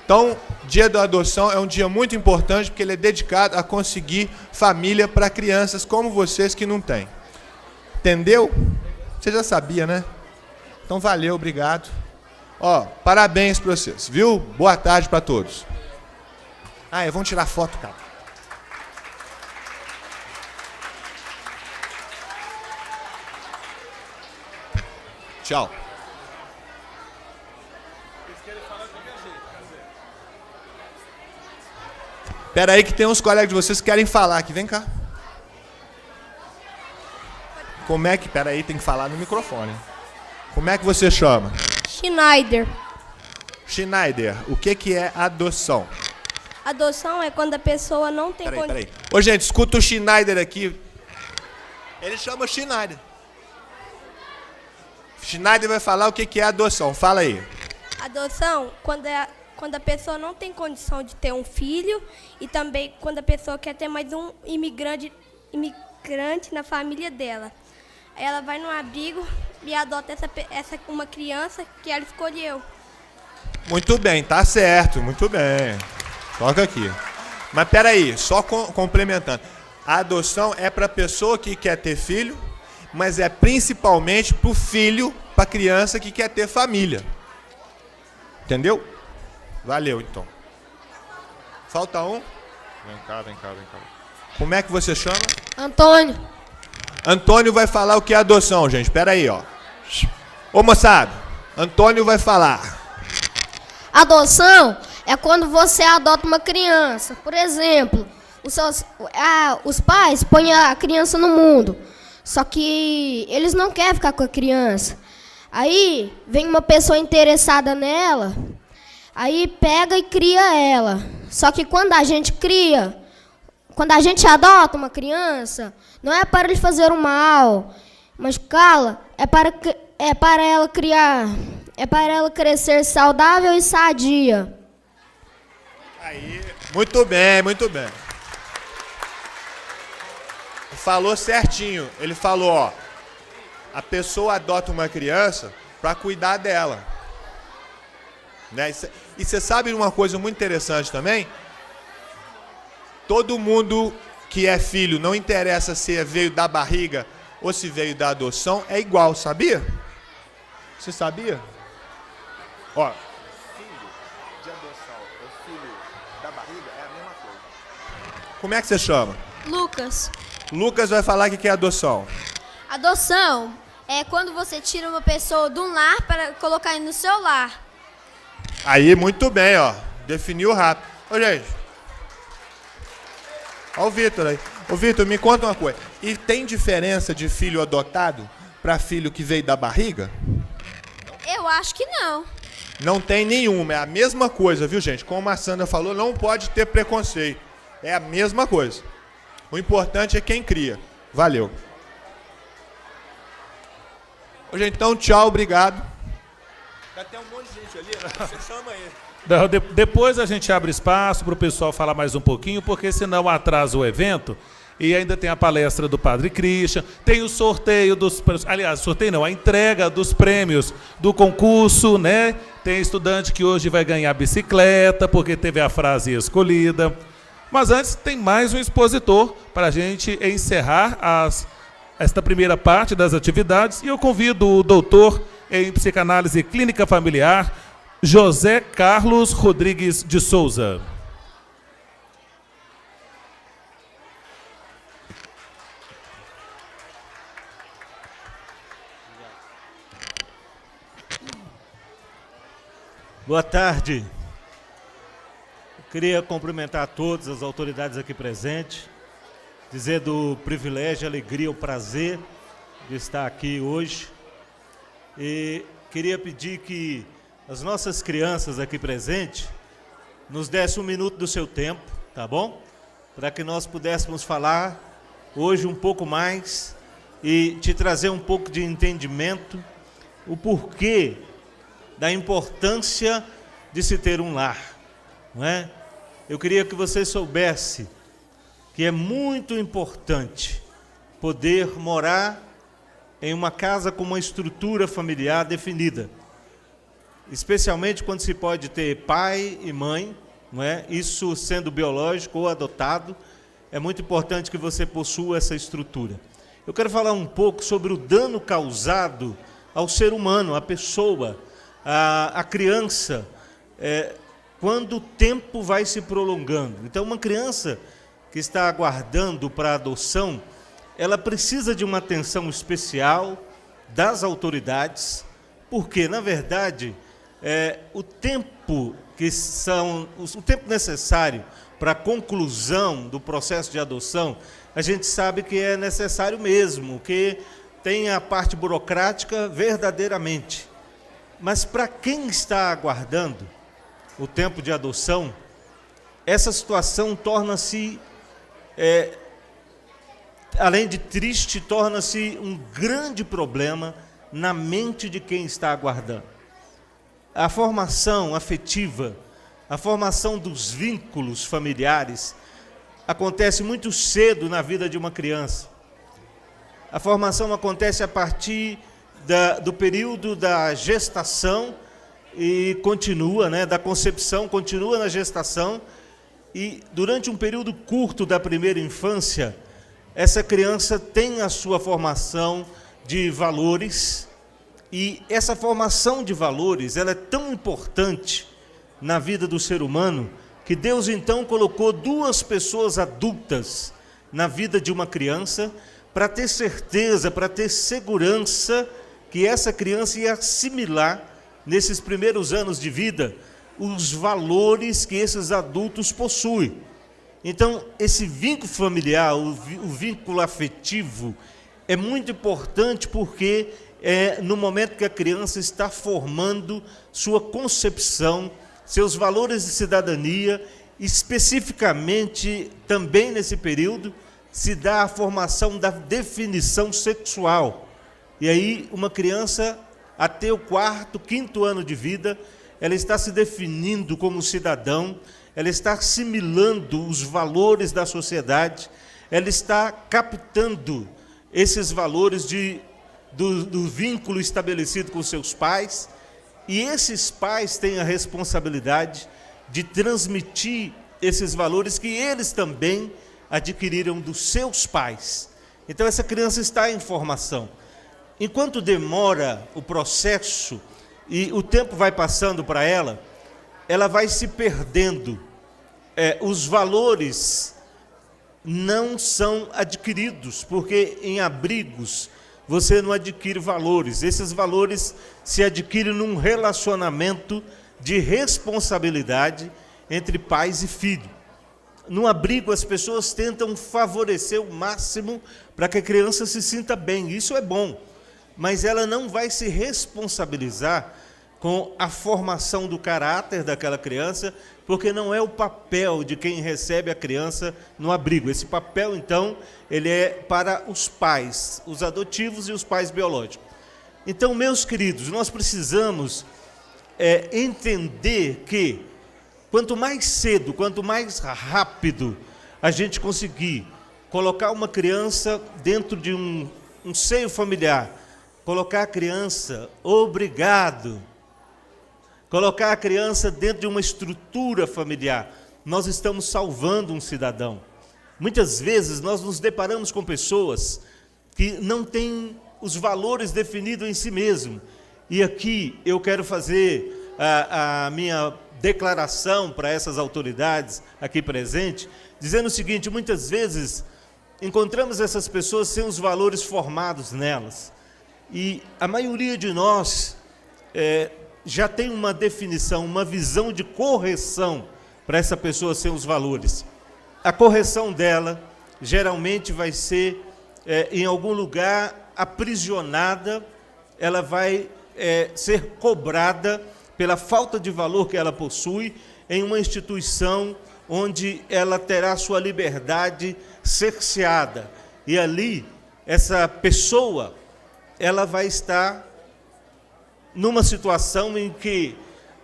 Então, dia da adoção é um dia muito importante porque ele é dedicado a conseguir família para crianças como vocês que não têm. Entendeu? Você já sabia, né? Então, valeu, obrigado. Ó, parabéns para vocês, viu? Boa tarde para todos. Ah, vamos tirar foto, cara. Tchau. Espera aí que tem uns colegas de vocês que querem falar aqui. Vem cá. Como é que... Espera aí, tem que falar no microfone. Como é que você chama? Schneider. Schneider, o que é adoção? Adoção é quando a pessoa não tem condição. Peraí. Ô, gente, escuta o Schneider aqui. Ele chama Schneider. Schneider vai falar o que é adoção. Fala aí. Adoção, quando a pessoa não tem condição de ter um filho e também quando a pessoa quer ter mais um imigrante na família dela. Aí ela vai num abrigo e adota uma criança que ela escolheu. Muito bem, tá certo, muito bem. Toca aqui. Mas peraí, só complementando. A adoção é para a pessoa que quer ter filho, mas é principalmente para o filho, para a criança que quer ter família. Entendeu? Valeu, então. Falta um? Vem cá. Como é que você chama? Antônio. Antônio vai falar o que é adoção, gente. Espera aí, ó. Ô, moçada, Antônio vai falar. Adoção é quando você adota uma criança. Por exemplo, os pais põem a criança no mundo, só que eles não querem ficar com a criança. Aí vem uma pessoa interessada nela, aí pega e cria ela. Só que quando a gente adota uma criança, não é para lhe fazer um mal, mas é para ela crescer saudável e sadia. Aí, muito bem. Falou certinho. Ele falou, ó, a pessoa adota uma criança para cuidar dela. Né? E você sabe uma coisa muito interessante também? Todo mundo que é filho, não interessa se veio da barriga ou se veio da adoção, é igual, sabia? Você sabia? Ó, filho de adoção ou filho da barriga é a mesma coisa. Como é que você chama? Lucas. Lucas vai falar o que é adoção. Adoção é quando você tira uma pessoa de um lar para colocar no seu lar. Aí, muito bem, ó. Definiu rápido. Ô, gente. Ó o Vitor aí. Ô, Vitor, me conta uma coisa. E tem diferença de filho adotado para filho que veio da barriga? Eu acho que não. Não tem nenhuma. É a mesma coisa, viu, gente? Como a Sandra falou, não pode ter preconceito. É a mesma coisa. O importante é quem cria. Valeu. Ô, gente, então, tchau, obrigado. Tem um monte de gente ali, né? Você chama ele. Depois a gente abre espaço para o pessoal falar mais um pouquinho, porque senão atrasa o evento. E ainda tem a palestra do Padre Christian, tem o sorteio dos... Aliás, sorteio não, a entrega dos prêmios do concurso, né? Tem estudante que hoje vai ganhar bicicleta, porque teve a frase escolhida. Mas antes tem mais um expositor para a gente encerrar esta primeira parte das atividades. E eu convido o doutor em psicanálise clínica familiar, José Carlos Rodrigues de Souza. Boa tarde. Eu queria cumprimentar a todas as autoridades aqui presentes, dizer do privilégio, alegria, o prazer de estar aqui hoje. E queria pedir que as nossas crianças aqui presentes nos dessem um minuto do seu tempo, tá bom? Para que nós pudéssemos falar hoje um pouco mais e te trazer um pouco de entendimento, o porquê da importância de se ter um lar, não é? Eu queria que você soubesse que é muito importante poder morar em uma casa com uma estrutura familiar definida, especialmente quando se pode ter pai e mãe, não é? Isso sendo biológico ou adotado, é muito importante que você possua essa estrutura. Eu quero falar um pouco sobre o dano causado ao ser humano, à pessoa, à criança, quando o tempo vai se prolongando. Então, uma criança que está aguardando para adoção, ela precisa de uma atenção especial das autoridades, porque, na verdade, o tempo necessário para a conclusão do processo de adoção, a gente sabe que é necessário mesmo, que tem a parte burocrática verdadeiramente. Mas para quem está aguardando o tempo de adoção, essa situação torna-se, além de triste, torna-se um grande problema na mente de quem está aguardando. A formação afetiva, a formação dos vínculos familiares acontece muito cedo na vida de uma criança. A formação acontece a partir do período da gestação e continua, né, da concepção, continua na gestação, e durante um período curto da primeira infância, essa criança tem a sua formação de valores, e essa formação de valores, ela é tão importante na vida do ser humano, que Deus então colocou duas pessoas adultas na vida de uma criança, para ter certeza, para ter segurança que essa criança ia assimilar, nesses primeiros anos de vida, os valores que esses adultos possuem. Então, esse vínculo familiar, o vínculo afetivo, é muito importante porque é no momento que a criança está formando sua concepção, seus valores de cidadania, especificamente também nesse período, se dá a formação da definição sexual. E aí, uma criança, até o 4º, 5º ano de vida, ela está se definindo como cidadão, ela está assimilando os valores da sociedade, ela está captando esses valores do vínculo estabelecido com seus pais, E esses pais têm a responsabilidade de transmitir esses valores que eles também adquiriram dos seus pais. Então essa criança está em formação. Enquanto demora o processo e o tempo vai passando para ela, ela vai se perdendo. Os valores não são adquiridos, porque em abrigos você não adquire valores. Esses valores se adquirem num relacionamento de responsabilidade entre pais e filho. No abrigo, as pessoas tentam favorecer o máximo para que a criança se sinta bem. Isso é bom, mas ela não vai se responsabilizar com a formação do caráter daquela criança, porque não é o papel de quem recebe a criança no abrigo. Esse papel, então, ele é para os pais, os adotivos e os pais biológicos. Então, meus queridos, nós precisamos entender que quanto mais cedo, quanto mais rápido a gente conseguir colocar uma criança dentro de um seio familiar, colocar a criança obrigado, colocar a criança dentro de uma estrutura familiar, nós estamos salvando um cidadão. Muitas vezes nós nos deparamos com pessoas que não têm os valores definidos em si mesmo. E aqui eu quero fazer a minha declaração para essas autoridades aqui presentes, dizendo o seguinte: muitas vezes encontramos essas pessoas sem os valores formados nelas. E a maioria de nós já tem uma definição, uma visão de correção para essa pessoa sem os valores. A correção dela geralmente vai ser em algum lugar aprisionada, ela vai ser cobrada pela falta de valor que ela possui em uma instituição onde ela terá sua liberdade cerceada. E ali, essa pessoa, ela vai estar numa situação em que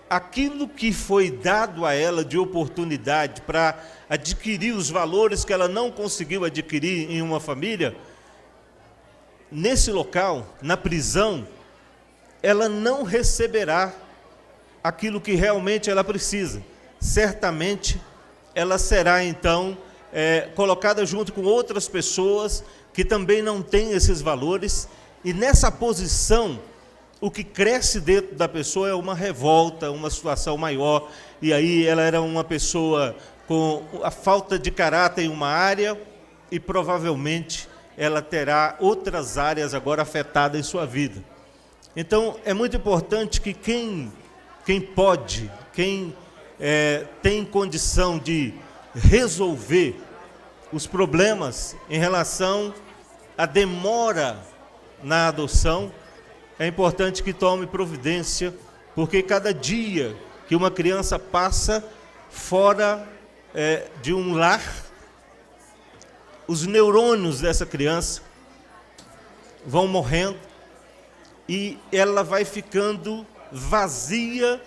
aquilo que foi dado a ela de oportunidade para adquirir os valores que ela não conseguiu adquirir em uma família, nesse local, na prisão, ela não receberá aquilo que realmente ela precisa. Certamente, ela será, então, colocada junto com outras pessoas que também não têm esses valores, e nessa posição, o que cresce dentro da pessoa é uma revolta, uma situação maior, e aí ela era uma pessoa com a falta de caráter em uma área, e provavelmente ela terá outras áreas agora afetadas em sua vida. Então, é muito importante que quem pode, quem tem condição de resolver os problemas em relação à demora na adoção, é importante que tome providência, porque cada dia que uma criança passa fora de um lar, os neurônios dessa criança vão morrendo e ela vai ficando vazia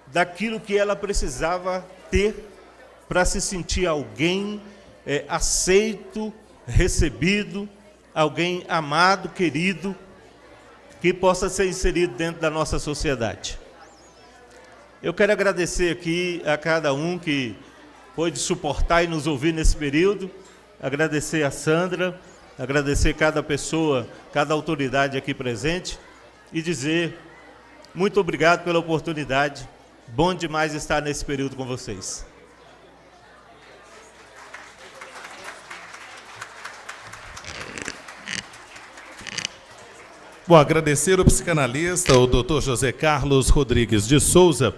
daquilo que ela precisava ter para se sentir alguém aceito, recebido, alguém amado, querido, que possa ser inserido dentro da nossa sociedade. Eu quero agradecer aqui a cada um que pôde suportar e nos ouvir nesse período, agradecer a Sandra, agradecer cada pessoa, cada autoridade aqui presente e dizer muito obrigado pela oportunidade. Bom demais estar nesse período com vocês. Bom, agradecer o psicanalista, o Dr. José Carlos Rodrigues de Souza.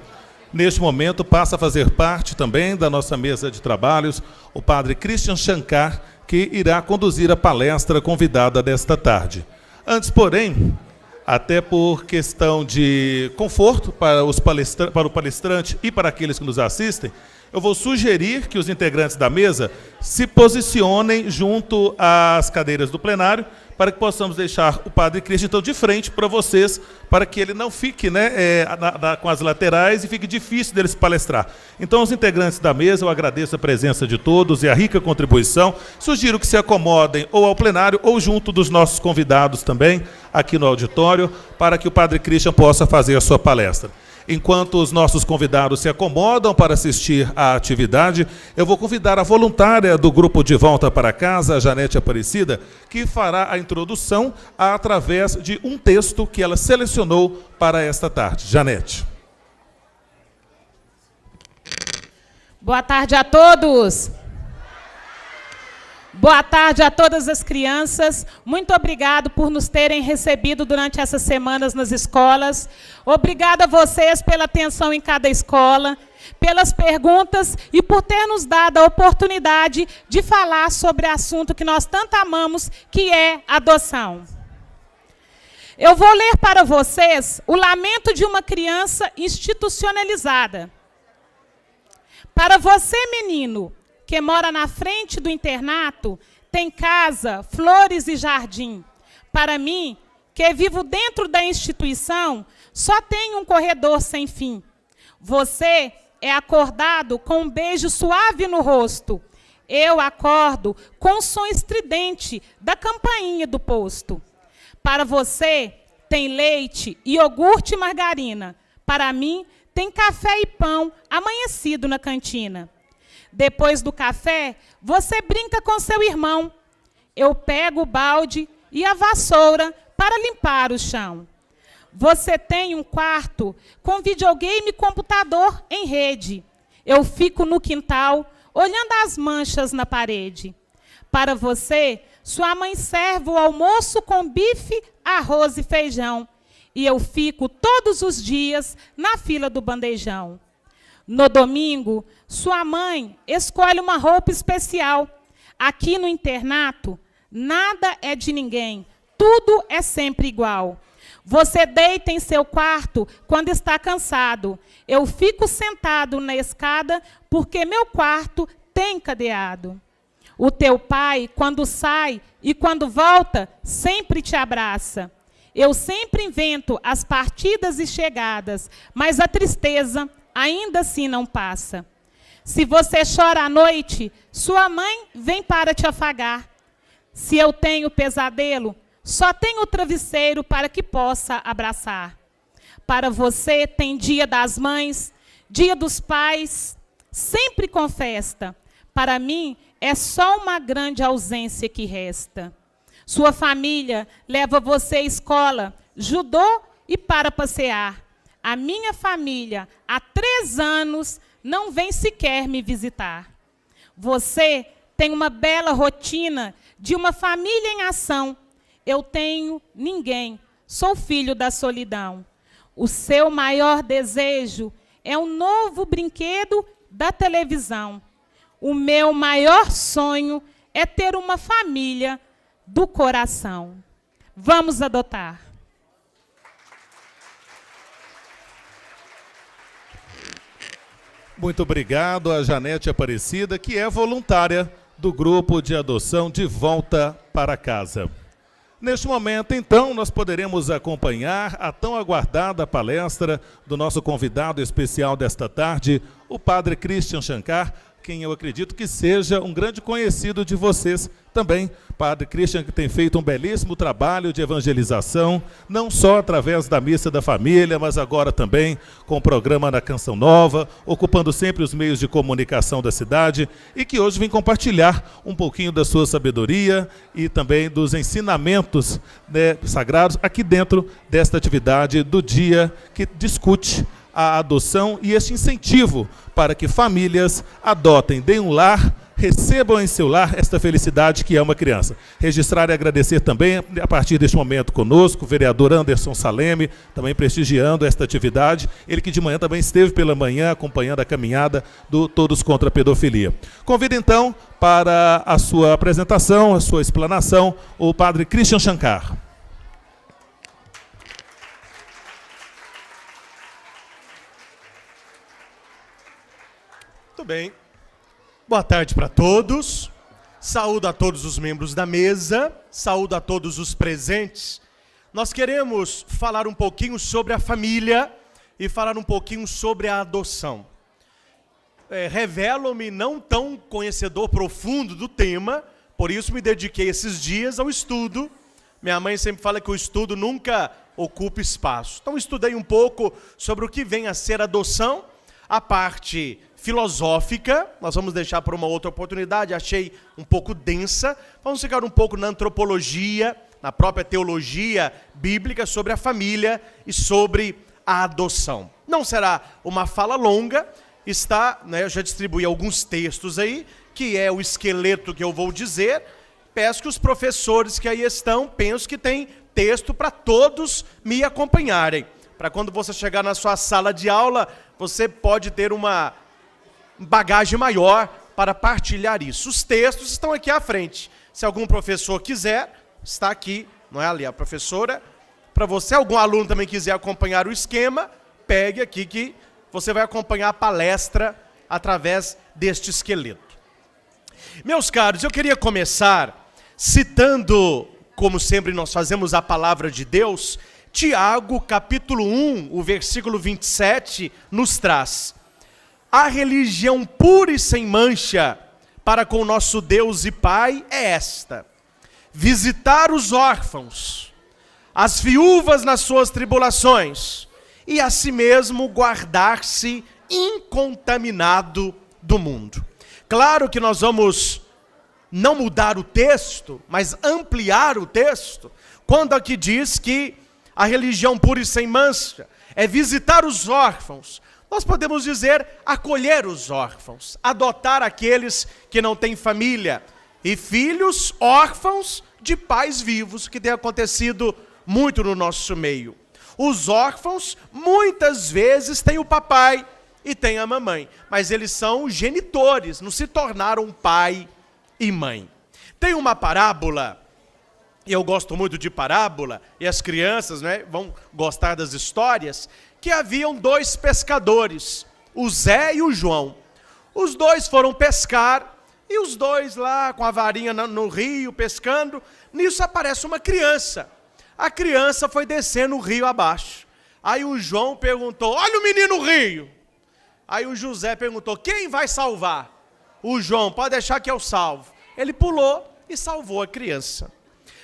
Neste momento passa a fazer parte também da nossa mesa de trabalhos o padre Christian Shankar, que irá conduzir a palestra convidada desta tarde. Antes, porém, até por questão de conforto para o palestrante e para aqueles que nos assistem, eu vou sugerir que os integrantes da mesa se posicionem junto às cadeiras do plenário para que possamos deixar o Padre Christian, então, de frente para vocês, para que ele não fique, né, com as laterais e fique difícil dele se palestrar. Então, os integrantes da mesa, eu agradeço a presença de todos e a rica contribuição. Sugiro que se acomodem ou ao plenário ou junto dos nossos convidados também, aqui no auditório, para que o Padre Christian possa fazer a sua palestra. Enquanto os nossos convidados se acomodam para assistir à atividade, eu vou convidar a voluntária do grupo De Volta para Casa, a Janete Aparecida, que fará a introdução através de um texto que ela selecionou para esta tarde. Janete. Boa tarde a todos. Boa tarde a todas as crianças. Muito obrigado por nos terem recebido durante essas semanas nas escolas. Obrigada a vocês pela atenção em cada escola, pelas perguntas e por ter nos dado a oportunidade de falar sobre o assunto que nós tanto amamos, que é adoção. Eu vou ler para vocês o lamento de uma criança institucionalizada. Para você, menino, que mora na frente do internato, tem casa, flores e jardim. Para mim, que vivo dentro da instituição, só tem um corredor sem fim. Você é acordado com um beijo suave no rosto. Eu acordo com o som estridente da campainha do posto. Para você, tem leite, iogurte e margarina. Para mim, tem café e pão amanhecido na cantina. Depois do café, você brinca com seu irmão. Eu pego o balde e a vassoura para limpar o chão. Você tem um quarto com videogame e computador em rede. Eu fico no quintal, olhando as manchas na parede. Para você, sua mãe serve o almoço com bife, arroz e feijão. E eu fico todos os dias na fila do bandejão. No domingo, sua mãe escolhe uma roupa especial. Aqui no internato, nada é de ninguém, tudo é sempre igual. Você deita em seu quarto quando está cansado. Eu fico sentado na escada porque meu quarto tem cadeado. O teu pai, quando sai e quando volta, sempre te abraça. Eu sempre invento as partidas e chegadas, mas a tristeza ainda assim não passa. Se você chora à noite, sua mãe vem para te afagar. Se eu tenho pesadelo, só tenho o travesseiro para que possa abraçar. Para você tem dia das mães, dia dos pais, sempre com festa. Para mim é só uma grande ausência que resta. Sua família leva você à escola, judô e para passear. A minha família, há 3 anos, não vem sequer me visitar. Você tem uma bela rotina de uma família em ação. Eu tenho ninguém, sou filho da solidão. O seu maior desejo é um novo brinquedo da televisão. O meu maior sonho é ter uma família do coração. Vamos adotar. Muito obrigado a Janete Aparecida, que é voluntária do grupo de adoção De Volta para Casa. Neste momento, então, nós poderemos acompanhar a tão aguardada palestra do nosso convidado especial desta tarde, o Padre Christian Shankar, quem eu acredito que seja um grande conhecido de vocês também. Padre Christian, que tem feito um belíssimo trabalho de evangelização, não só através da Missa da Família, mas agora também com o programa da Canção Nova, ocupando sempre os meios de comunicação da cidade, e que hoje vem compartilhar um pouquinho da sua sabedoria e também dos ensinamentos, né, sagrados aqui dentro desta atividade do dia que discute a adoção e este incentivo para que famílias adotem, deem um lar, recebam em seu lar esta felicidade que é uma criança. Registrar e agradecer também, a partir deste momento conosco, o vereador Anderson Saleme, também prestigiando esta atividade, ele que de manhã também esteve pela manhã acompanhando a caminhada do Todos contra a Pedofilia. Convido então para a sua apresentação, a sua explanação, o Padre Christian Shankar. Muito bem. Boa tarde para todos. Saúdo a todos os membros da mesa, saúdo a todos os presentes. Nós queremos falar um pouquinho sobre a família e falar um pouquinho sobre a adoção. Revelo-me não tão conhecedor profundo do tema, por isso me dediquei esses dias ao estudo. Minha mãe sempre fala que o estudo nunca ocupa espaço. Então estudei um pouco sobre o que vem a ser adoção, a parte filosófica, nós vamos deixar para uma outra oportunidade, achei um pouco densa. Vamos ficar um pouco na antropologia, na própria teologia bíblica sobre a família e sobre a adoção. Não será uma fala longa, eu já distribuí alguns textos aí, que é o esqueleto que eu vou dizer. Peço que os professores que aí estão, penso que tem texto para todos me acompanharem. Para quando você chegar na sua sala de aula, você pode ter uma bagagem maior para partilhar isso. Os textos estão aqui à frente. Se algum professor quiser, está aqui, não é ali a professora. Para você, algum aluno também quiser acompanhar o esquema, pegue aqui que você vai acompanhar a palestra através deste esqueleto. Meus caros, eu queria começar citando, como sempre nós fazemos a palavra de Deus, Tiago, capítulo 1, o versículo 27, nos traz: a religião pura e sem mancha para com o nosso Deus e Pai é esta: visitar os órfãos, as viúvas nas suas tribulações, e a si mesmo guardar-se incontaminado do mundo. Claro que nós vamos não mudar o texto, mas ampliar o texto, quando aqui diz que a religião pura e sem mancha é visitar os órfãos. Nós podemos dizer acolher os órfãos, adotar aqueles que não têm família, e filhos órfãos de pais vivos, que tem acontecido muito no nosso meio. Os órfãos muitas vezes têm o papai e têm a mamãe, mas eles são genitores, não se tornaram pai e mãe. Tem uma parábola, e eu gosto muito de parábola, e as crianças, né, vão gostar das histórias, que haviam dois pescadores, o Zé e o João. Os dois foram pescar, e os dois lá com a varinha no rio pescando. Nisso aparece uma criança. A criança foi descendo o rio abaixo. Aí o João perguntou: olha o menino rio. Aí o José perguntou: quem vai salvar? O João: pode deixar que eu salvo. Ele pulou e salvou a criança.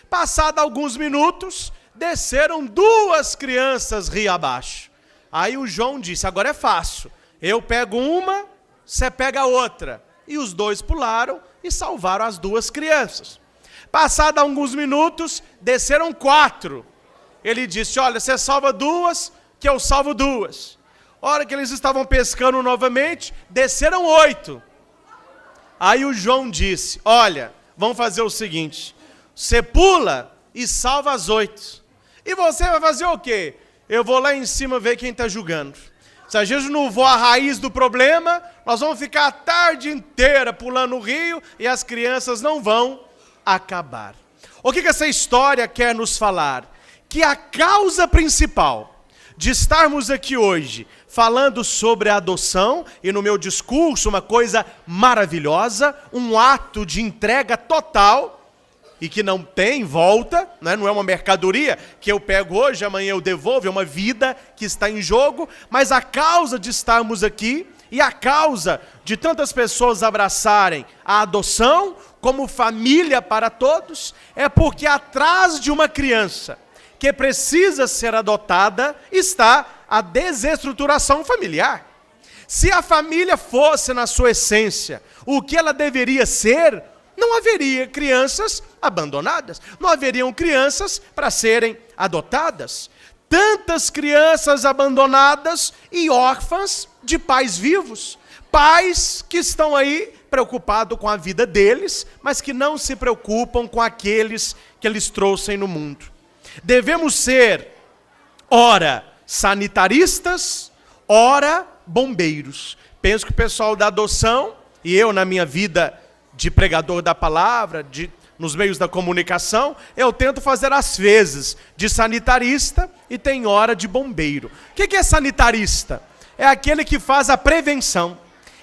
Passado alguns minutos, desceram duas crianças rio abaixo. Aí o João disse: agora é fácil, eu pego uma, você pega a outra. E os dois pularam e salvaram as duas crianças. Passado alguns minutos, desceram 4. Ele disse: olha, você salva 2, que eu salvo 2. A hora que eles estavam pescando novamente, desceram 8. Aí o João disse: olha, vamos fazer o seguinte, você pula e salva as 8. E você vai fazer o quê? Eu vou lá em cima ver quem está julgando. Se a gente não for a raiz do problema, nós vamos ficar a tarde inteira pulando o rio e as crianças não vão acabar. O que essa história quer nos falar? Que a causa principal de estarmos aqui hoje falando sobre a adoção, e no meu discurso uma coisa maravilhosa, um ato de entrega total, e que não tem volta, né? Não é uma mercadoria que eu pego hoje, amanhã eu devolvo, é uma vida que está em jogo, mas a causa de estarmos aqui e a causa de tantas pessoas abraçarem a adoção como família para todos, é porque atrás de uma criança que precisa ser adotada está a desestruturação familiar. Se a família fosse na sua essência o que ela deveria ser, não haveria crianças abandonadas, não haveriam crianças para serem adotadas. Tantas crianças abandonadas e órfãs de pais vivos, pais que estão aí preocupados com a vida deles, mas que não se preocupam com aqueles que eles trouxeram no mundo. Devemos ser, ora, sanitaristas, ora, bombeiros. Penso que o pessoal da adoção, e eu na minha vida de pregador da palavra, nos meios da comunicação, eu tento fazer as vezes de sanitarista e tem hora de bombeiro. O que é sanitarista? É aquele que faz a prevenção.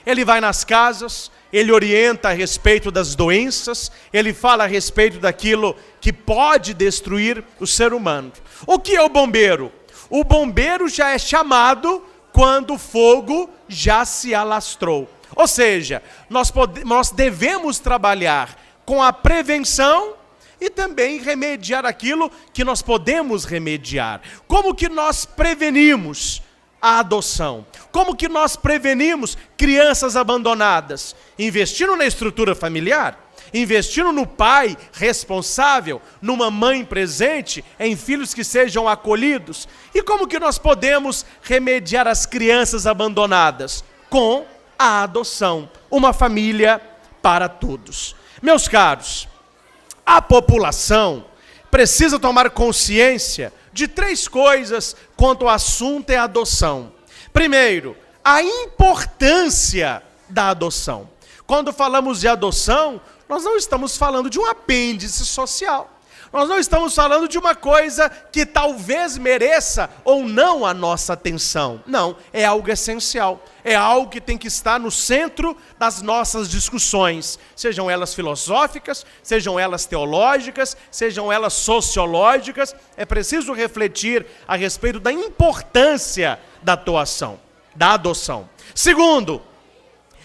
Ele vai nas casas, ele orienta a respeito das doenças, ele fala a respeito daquilo que pode destruir o ser humano. O que é o bombeiro? O bombeiro já é chamado quando o fogo já se alastrou. Ou seja, nós devemos trabalhar com a prevenção e também remediar aquilo que nós podemos remediar. Como que nós prevenimos a adoção? Como que nós prevenimos crianças abandonadas? Investindo na estrutura familiar, investindo no pai responsável, numa mãe presente, em filhos que sejam acolhidos. E como que nós podemos remediar as crianças abandonadas? Com a adoção, uma família para todos. Meus caros, a população precisa tomar consciência de 3 coisas quanto ao assunto é a adoção. Primeiro, a importância da adoção. Quando falamos de adoção, nós não estamos falando de um apêndice social. Nós não estamos falando de uma coisa que talvez mereça ou não a nossa atenção. Não, é algo essencial. É algo que tem que estar no centro das nossas discussões. Sejam elas filosóficas, sejam elas teológicas, sejam elas sociológicas. É preciso refletir a respeito da importância da adoção. Segundo,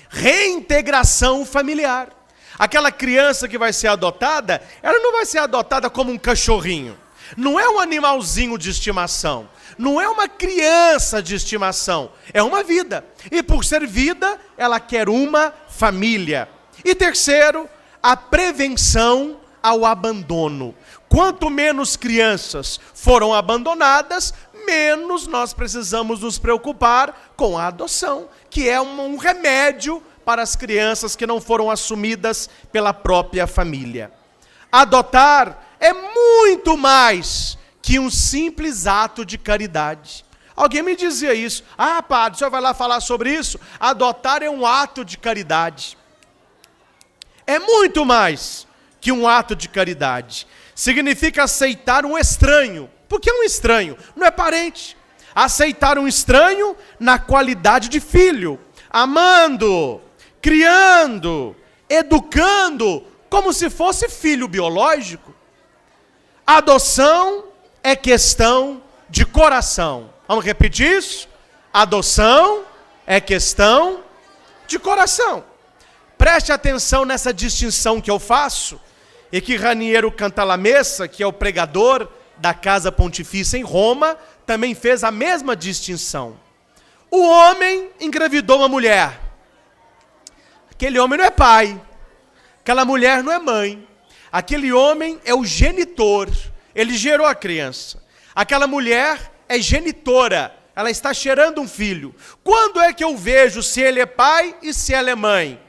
reintegração familiar. Aquela criança que vai ser adotada, ela não vai ser adotada como um cachorrinho. Não é um animalzinho de estimação. Não é uma criança de estimação. É uma vida. E por ser vida, ela quer uma família. E terceiro, a prevenção ao abandono. Quanto menos crianças foram abandonadas, menos nós precisamos nos preocupar com a adoção, que é um remédio para as crianças que não foram assumidas pela própria família. Adotar é muito mais que um simples ato de caridade. Alguém me dizia isso. Ah, padre, o senhor vai lá falar sobre isso? Adotar é um ato de caridade. É muito mais que um ato de caridade. Significa aceitar um estranho. Por que um estranho? Não é parente. Aceitar um estranho na qualidade de filho, amando, criando, educando, como se fosse filho biológico. Adoção é questão de coração. Vamos repetir isso? Adoção é questão de coração. Preste atenção nessa distinção que eu faço, e que Raniero Cantalamessa, que é o pregador da Casa Pontifícia em Roma, também fez a mesma distinção. O homem engravidou uma mulher. Aquele homem não é pai, aquela mulher não é mãe, aquele homem é o genitor, ele gerou a criança. Aquela mulher é genitora, ela está gerando um filho. Quando é que eu vejo se ele é pai e se ela é mãe?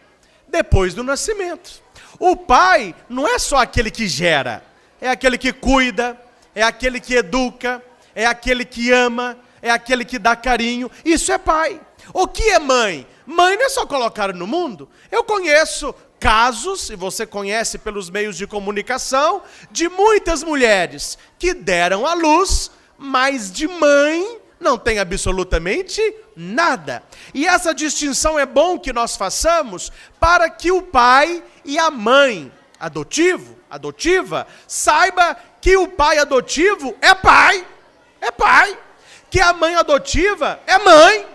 Depois do nascimento. O pai não é só aquele que gera, é aquele que cuida, é aquele que educa, é aquele que ama, é aquele que dá carinho. Isso é pai. O que é mãe? Mãe não é só colocar no mundo. Eu conheço casos, e você conhece pelos meios de comunicação, de muitas mulheres que deram à luz, mas de mãe não tem absolutamente nada. E essa distinção é bom que nós façamos para que o pai e a mãe adotiva, saiba que o pai adotivo é pai, que a mãe adotiva é mãe.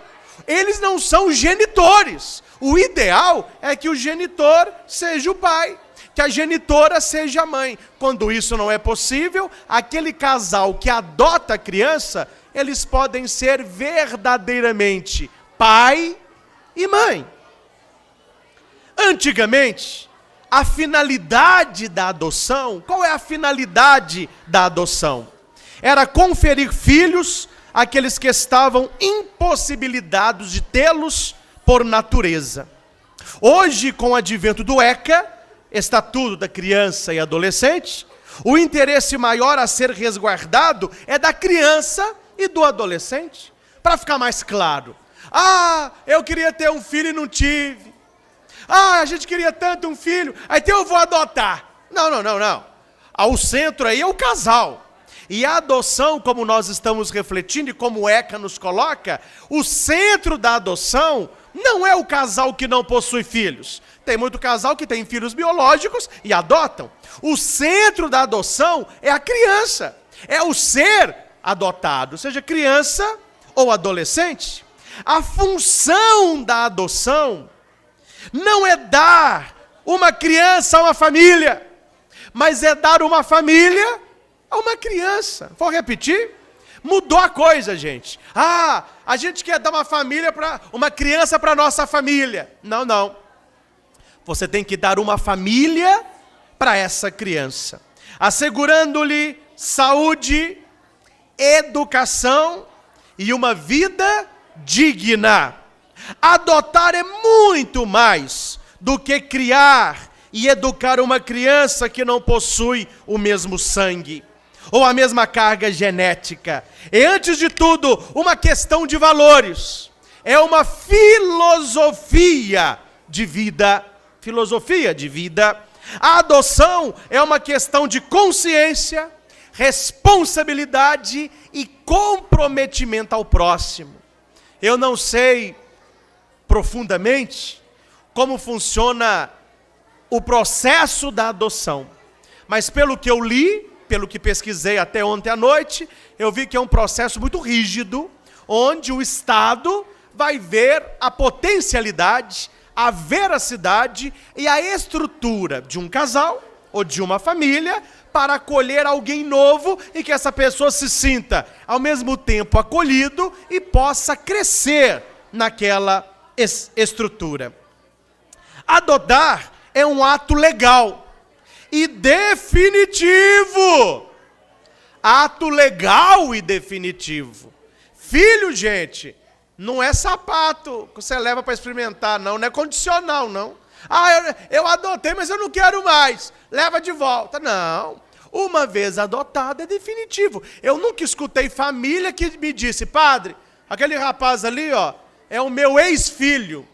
Eles não são genitores. O ideal é que o genitor seja o pai, que a genitora seja a mãe. Quando isso não é possível, aquele casal que adota a criança, eles podem ser verdadeiramente pai e mãe. Antigamente, a finalidade da adoção, qual é a finalidade da adoção? Era conferir filhos àqueles que estavam impossibilitados de tê-los por natureza. Hoje, com o advento do ECA, Estatuto da Criança e Adolescente, o interesse maior a ser resguardado é da criança e do adolescente. Para ficar mais claro, eu queria ter um filho e não tive. A gente queria tanto um filho, aí então eu vou adotar. Não. Ao centro aí é o casal. E a adoção, como nós estamos refletindo e como o ECA nos coloca, o centro da adoção não é o casal que não possui filhos. Tem muito casal que tem filhos biológicos e adotam. O centro da adoção é a criança, é o ser adotado, seja criança ou adolescente. A função da adoção não é dar uma criança a uma família, mas é dar uma família a uma criança. Vou repetir? Mudou a coisa, gente. Ah, a gente quer dar uma família para uma criança para nossa família. Não, não. Você tem que dar uma família para essa criança, assegurando-lhe saúde, educação e uma vida digna. Adotar é muito mais do que criar e educar uma criança que não possui o mesmo sangue ou a mesma carga genética. É, antes de tudo, uma questão de valores. É uma filosofia de vida. Filosofia de vida. A adoção é uma questão de consciência, responsabilidade e comprometimento ao próximo. Eu não sei profundamente como funciona o processo da adoção, mas pelo que eu li, pelo que pesquisei até ontem à noite, eu vi que é um processo muito rígido, onde o Estado vai ver a potencialidade, a veracidade e a estrutura de um casal ou de uma família para acolher alguém novo e que essa pessoa se sinta ao mesmo tempo acolhido e possa crescer naquela estrutura. Adotar é um ato legal e definitivo. Ato legal e definitivo. Filho, gente, não é sapato que você leva para experimentar, não é condicional, não. Ah, eu adotei, mas eu não quero mais. Leva de volta. Não. Uma vez adotado é definitivo. Eu nunca escutei família que me disse, padre, aquele rapaz ali, ó, é o meu ex-filho.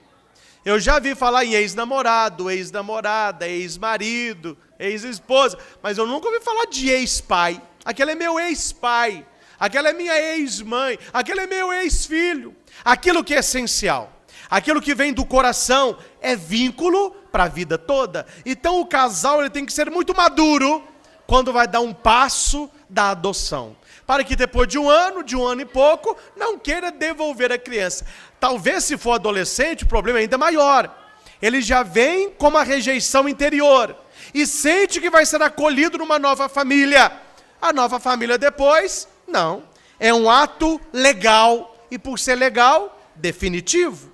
Eu já vi falar em ex-namorado, ex-namorada, ex-marido, ex-esposa, mas eu nunca ouvi falar de ex-pai. Aquele é meu ex-pai, aquela é minha ex-mãe, aquele é meu ex-filho. Aquilo que é essencial, aquilo que vem do coração é vínculo para a vida toda. Então o casal ele tem que ser muito maduro quando vai dar um passo da adoção, para que depois de um ano e pouco, não queira devolver a criança. Talvez se for adolescente, o problema é ainda maior. Ele já vem com uma rejeição interior e sente que vai ser acolhido numa nova família. A nova família depois, não. É um ato legal e por ser legal, definitivo.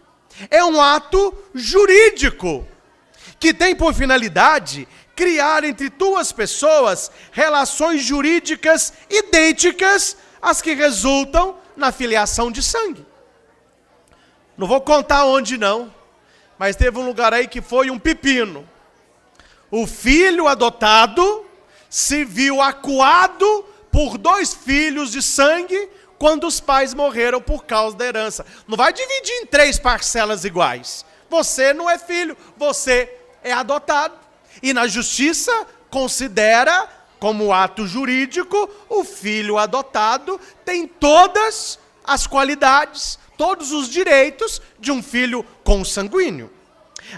É um ato jurídico que tem por finalidade criar entre duas pessoas relações jurídicas idênticas às que resultam na filiação de sangue. Não vou contar onde não, mas teve um lugar aí que foi um pepino. O filho adotado se viu acuado por 2 filhos de sangue quando os pais morreram por causa da herança. Não vai dividir em 3 parcelas iguais. Você não é filho, você é adotado. E na justiça considera como ato jurídico o filho adotado tem todas as qualidades, todos os direitos de um filho consanguíneo.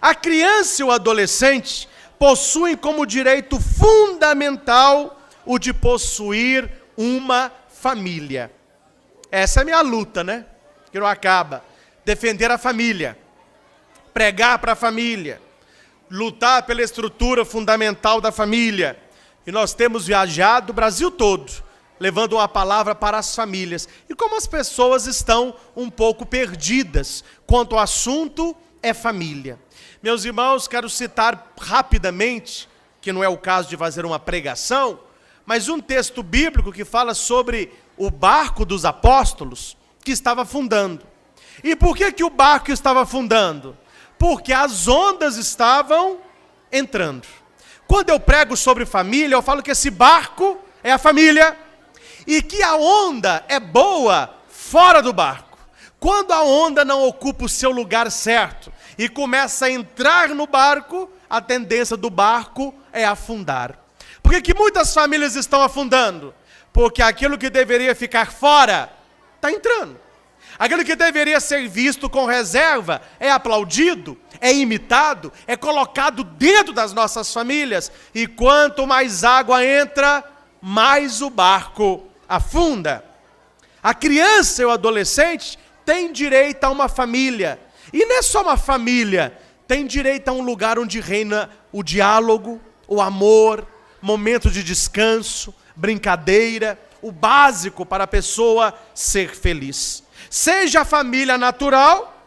A criança e o adolescente possuem como direito fundamental o de possuir uma família. Essa é a minha luta, né? Que não acaba. Defender a família, pregar para a família, lutar pela estrutura fundamental da família. E nós temos viajado o Brasil todo, levando uma palavra para as famílias. E como as pessoas estão um pouco perdidas quanto ao assunto é família. Meus irmãos, quero citar rapidamente, que não é o caso de fazer uma pregação, mas um texto bíblico que fala sobre o barco dos apóstolos que estava afundando. E por que o barco estava afundando? Porque as ondas estavam entrando. Quando eu prego sobre família, eu falo que esse barco é a família e que a onda é boa fora do barco. Quando a onda não ocupa o seu lugar certo e começa a entrar no barco, a tendência do barco é afundar. Por que muitas famílias estão afundando? porque aquilo que deveria ficar fora está entrando. Aquilo que deveria ser visto com reserva é aplaudido, é imitado, é colocado dentro das nossas famílias. E quanto mais água entra, mais o barco afunda. A criança e o adolescente têm direito a uma família. E não é só uma família, tem direito a um lugar onde reina o diálogo, o amor, momento de descanso, brincadeira, o básico para a pessoa ser feliz. Seja a família natural,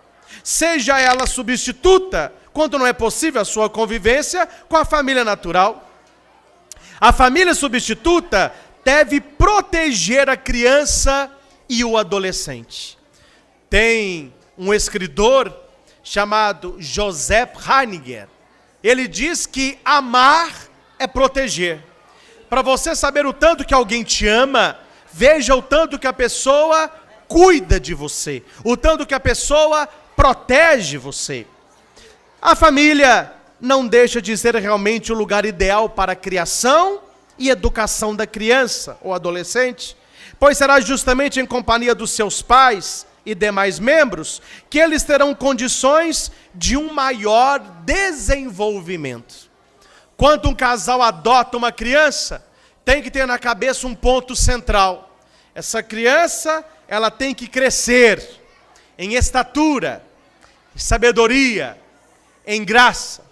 seja ela substituta, quando não é possível a sua convivência com a família natural. A família substituta deve proteger a criança e o adolescente. Tem um escritor chamado Joseph Heiniger. Ele diz que amar é proteger. Para você saber o tanto que alguém te ama, veja o tanto que a pessoa cuida de você, o tanto que a pessoa protege você. A família não deixa de ser realmente o lugar ideal para a criação e educação da criança ou adolescente, pois será justamente em companhia dos seus pais e demais membros que eles terão condições de um maior desenvolvimento. Quando um casal adota uma criança, tem que ter na cabeça um ponto central. Essa criança, ela tem que crescer em estatura, em sabedoria, em graça.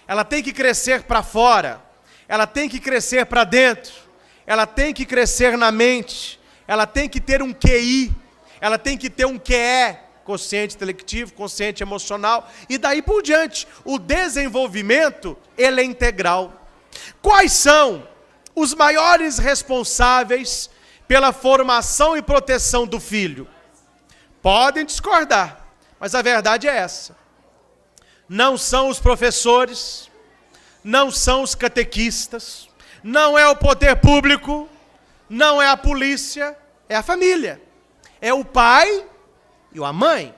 Ela tem que crescer para fora, ela tem que crescer para dentro, ela tem que crescer na mente, ela tem que ter um QI, ela tem que ter um QE, consciente intelectivo, consciente emocional, e daí por diante. O desenvolvimento, ele é integral. Quais são os maiores responsáveis pela formação e proteção do filho? Podem discordar, mas a verdade é essa. Não são os professores, não são os catequistas, não é o poder público, não é a polícia, é a família. É o pai e a mãe.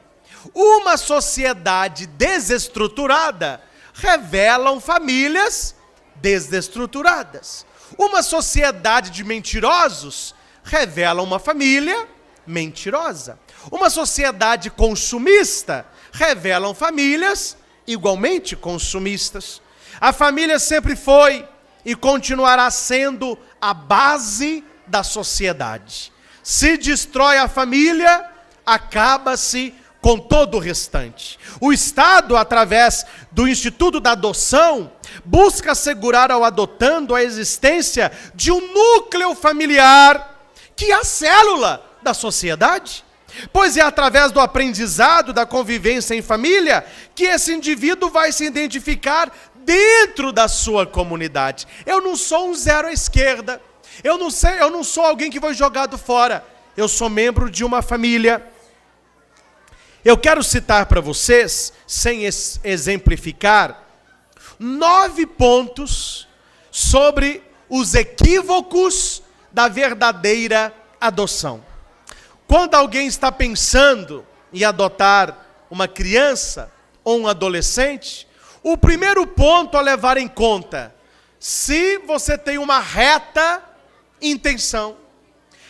Uma sociedade desestruturada revelam famílias desestruturadas. Uma sociedade de mentirosos revela uma família mentirosa. Uma sociedade consumista revela famílias igualmente consumistas. A família sempre foi e continuará sendo a base da sociedade. Se destrói a família, acaba-se com todo o restante. O Estado, através do Instituto da Adoção, busca assegurar ao adotando a existência de um núcleo familiar, que é a célula da sociedade. Pois é através do aprendizado, da convivência em família, que esse indivíduo vai se identificar dentro da sua comunidade. Eu não sou um zero à esquerda. Eu não sou alguém que foi jogado fora. Eu sou membro de uma família. Eu quero citar para vocês, sem exemplificar, 9 pontos sobre os equívocos da verdadeira adoção. Quando alguém está pensando em adotar uma criança ou um adolescente, o primeiro ponto a levar em conta, se você tem uma reta intenção.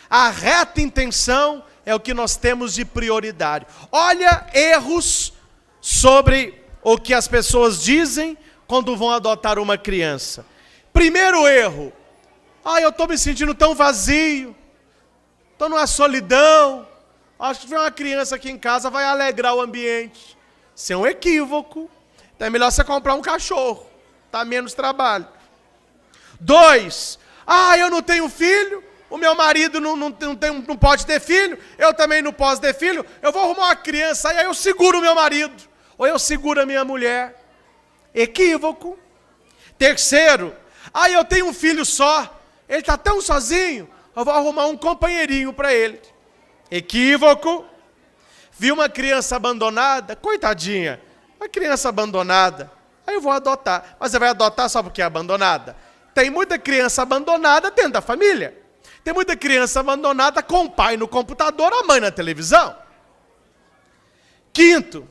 A reta intenção é o que nós temos de prioridade. Olha erros sobre o que as pessoas dizem quando vão adotar uma criança. Primeiro erro: eu estou me sentindo tão vazio, estou numa solidão, acho que vem uma criança aqui em casa, vai alegrar o ambiente. Isso é um equívoco. Então é melhor você comprar um cachorro, dá menos trabalho. 2, eu não tenho filho, o meu marido não pode ter filho, eu também não posso ter filho, eu vou arrumar uma criança, aí eu seguro o meu marido, ou eu seguro a minha mulher. Equívoco. Terceiro: eu tenho um filho só, ele está tão sozinho, eu vou arrumar um companheirinho para ele. Equívoco. Vi uma criança abandonada, coitadinha, uma criança abandonada, aí eu vou adotar. Mas você vai adotar só porque é abandonada? Tem muita criança abandonada dentro da família. Tem muita criança abandonada com o pai no computador, a mãe na televisão. Quinto: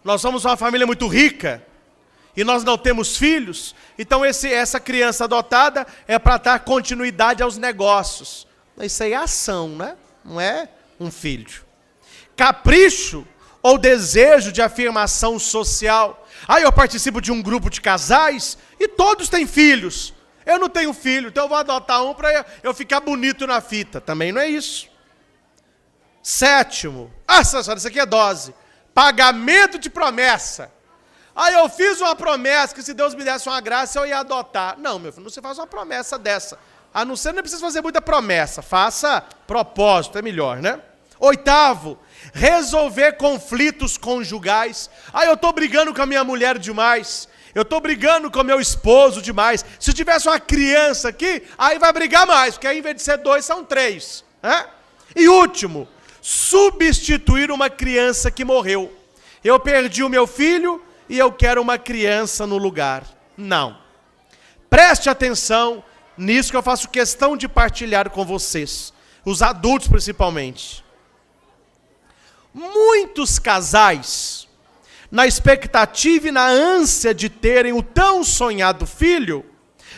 nós somos uma família muito rica, e nós não temos filhos, então essa criança adotada é para dar continuidade aos negócios. Isso aí é ação, né? Não é um filho. Capricho ou desejo de afirmação social. Eu participo de um grupo de casais e todos têm filhos. Eu não tenho filho, então eu vou adotar um para eu ficar bonito na fita. Também não é isso. Sétimo. Senhora, isso aqui é dose. Pagamento de promessa. Eu fiz uma promessa que se Deus me desse uma graça eu ia adotar. Não, meu filho, não se faz uma promessa dessa. A não ser, não precisa fazer muita promessa. Faça propósito, é melhor, né? Oitavo, resolver conflitos conjugais. Eu estou brigando com a minha mulher demais. Eu estou brigando com o meu esposo demais. Se tivesse uma criança aqui, aí vai brigar mais, porque aí em vez de ser 2, são 3. Né? E último, substituir uma criança que morreu. Eu perdi o meu filho e eu quero uma criança no lugar. Não. Preste atenção nisso que eu faço questão de partilhar com vocês, os adultos principalmente. Muitos casais, na expectativa e na ânsia de terem o tão sonhado filho,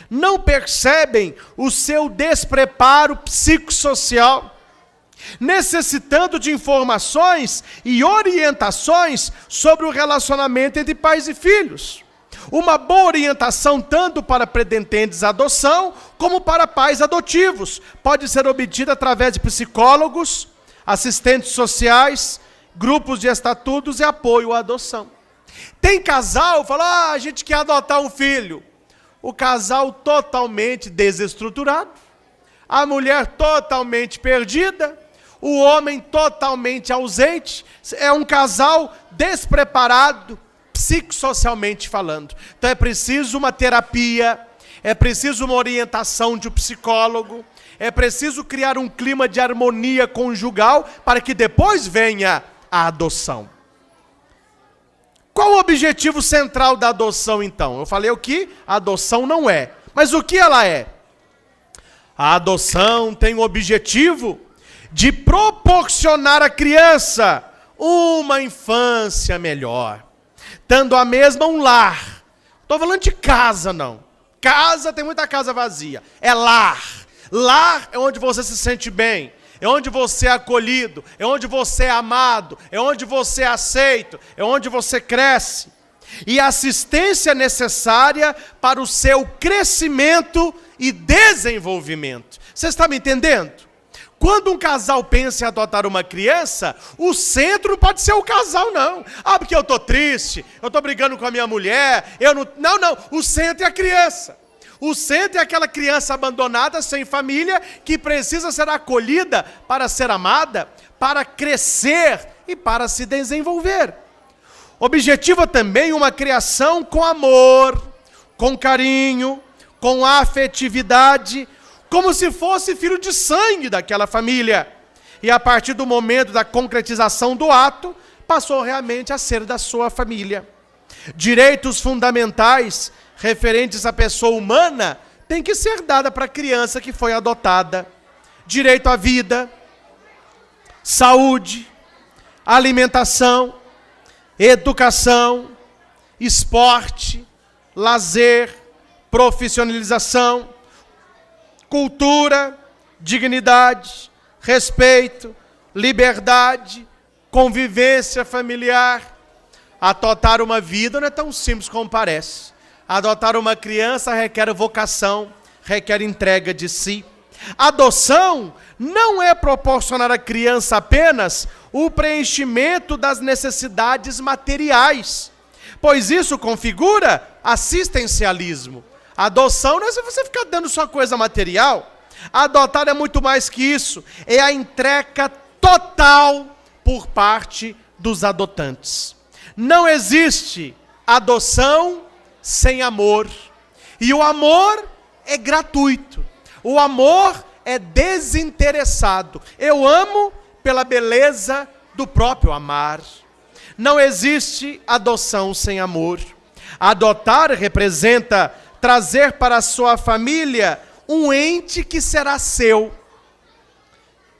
não percebem o seu despreparo psicossocial, necessitando de informações e orientações sobre o relacionamento entre pais e filhos. Uma boa orientação tanto para pretendentes à adoção, como para pais adotivos, pode ser obtida através de psicólogos, assistentes sociais, grupos de estatutos e apoio à adoção. Tem casal que fala, a gente quer adotar um filho. O casal totalmente desestruturado, a mulher totalmente perdida, o homem totalmente ausente, é um casal despreparado, psicossocialmente falando. Então é preciso uma terapia, é preciso uma orientação de um psicólogo, é preciso criar um clima de harmonia conjugal para que depois venha a adoção. Qual o objetivo central da adoção, então? Eu falei o que a adoção não é, mas o que ela é? A adoção tem o objetivo de proporcionar à criança uma infância melhor, dando a mesma um lar. Estou falando de casa, não. Casa, tem muita casa vazia. É lar. Lar é onde você se sente bem, é onde você é acolhido, é onde você é amado, é onde você é aceito, é onde você cresce. E a assistência necessária para o seu crescimento e desenvolvimento. Você está me entendendo? Quando um casal pensa em adotar uma criança, o centro não pode ser o casal, não. Porque eu estou triste, eu estou brigando com a minha mulher, Não, o centro é a criança. O centro é aquela criança abandonada, sem família, que precisa ser acolhida para ser amada, para crescer e para se desenvolver. Objetiva também uma criação com amor, com carinho, com afetividade, como se fosse filho de sangue daquela família. E a partir do momento da concretização do ato, passou realmente a ser da sua família. Direitos fundamentais referentes à pessoa humana têm que ser dada para a criança que foi adotada. Direito à vida, saúde, alimentação, educação, esporte, lazer, profissionalização, cultura, dignidade, respeito, liberdade, convivência familiar. Adotar uma vida não é tão simples como parece. Adotar uma criança requer vocação, requer entrega de si. Adoção não é proporcionar à criança apenas o preenchimento das necessidades materiais, pois isso configura assistencialismo. Adoção não é você ficar dando só coisa material. Adotar é muito mais que isso. É a entrega total por parte dos adotantes. Não existe adoção sem amor. E o amor é gratuito. O amor é desinteressado. Eu amo pela beleza do próprio amar. Não existe adoção sem amor. Adotar representa trazer para a sua família um ente que será seu.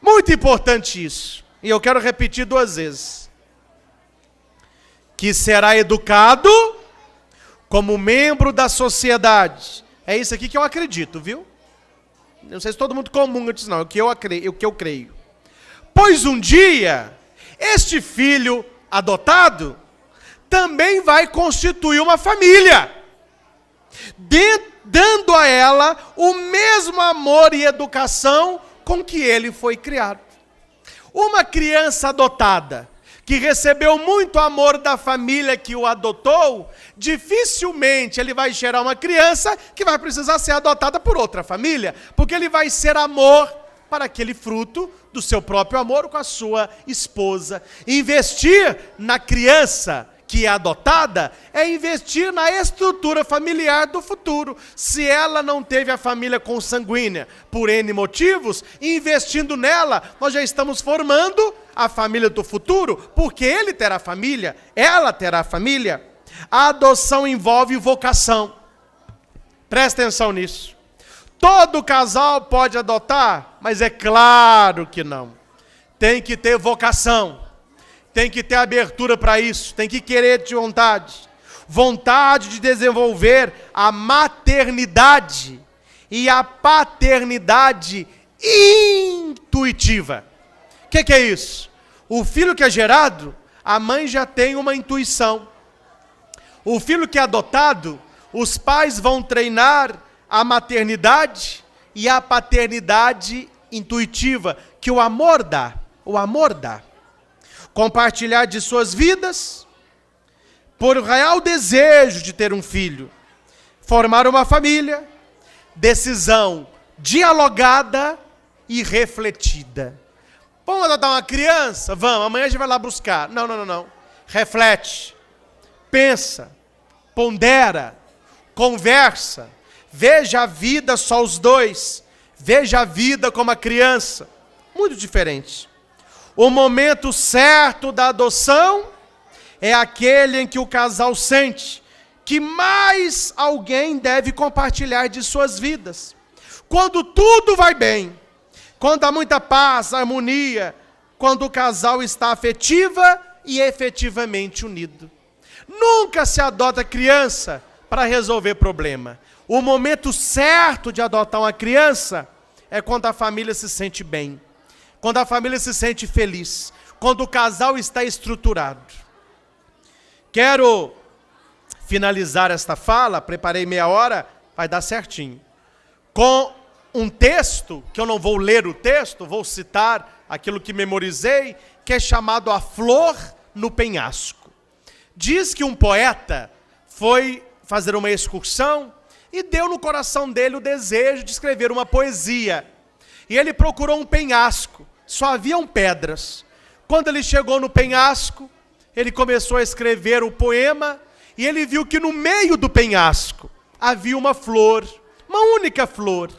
Muito importante isso. E eu quero repetir 2 vezes. Que será educado como membro da sociedade. É isso aqui que eu acredito, viu? Não sei se todo mundo comunga disso, não. É o que eu creio. Pois um dia, este filho adotado também vai constituir uma família, dando a ela o mesmo amor e educação com que ele foi criado. Uma criança adotada, que recebeu muito amor da família que o adotou, dificilmente ele vai gerar uma criança que vai precisar ser adotada por outra família, porque ele vai ser amor para aquele fruto do seu próprio amor com a sua esposa. Investir na criança que é adotada é investir na estrutura familiar do futuro. Se ela não teve a família consanguínea por N motivos, investindo nela, nós já estamos formando a família do futuro, porque ele terá família, ela terá família. A adoção envolve vocação. Presta atenção nisso. Todo casal pode adotar, mas é claro que não. Tem que ter vocação. Tem que ter abertura para isso, tem que querer de vontade. Vontade de desenvolver a maternidade e a paternidade intuitiva. O que é isso? O filho que é gerado, a mãe já tem uma intuição. O filho que é adotado, os pais vão treinar a maternidade e a paternidade intuitiva, que o amor dá. O amor dá. Compartilhar de suas vidas, por real desejo de ter um filho, formar uma família, decisão dialogada e refletida. Vamos adotar uma criança? Vamos, amanhã a gente vai lá buscar. Não. Reflete, pensa, pondera, conversa, veja a vida só os dois, veja a vida como a criança. Muito diferente. O momento certo da adoção é aquele em que o casal sente que mais alguém deve compartilhar de suas vidas. Quando tudo vai bem, quando há muita paz, harmonia, quando o casal está afetiva e efetivamente unido. Nunca se adota criança para resolver problema. O momento certo de adotar uma criança é quando a família se sente bem. Quando a família se sente feliz, quando o casal está estruturado. Quero finalizar esta fala, preparei meia hora, vai dar certinho, com um texto, que eu não vou ler o texto, vou citar aquilo que memorizei, que é chamado A Flor no Penhasco. Diz que um poeta foi fazer uma excursão e deu no coração dele o desejo de escrever uma poesia. E ele procurou um penhasco. Só haviam pedras. Quando ele chegou no penhasco, ele começou a escrever o poema e ele viu que no meio do penhasco havia uma flor, uma única flor.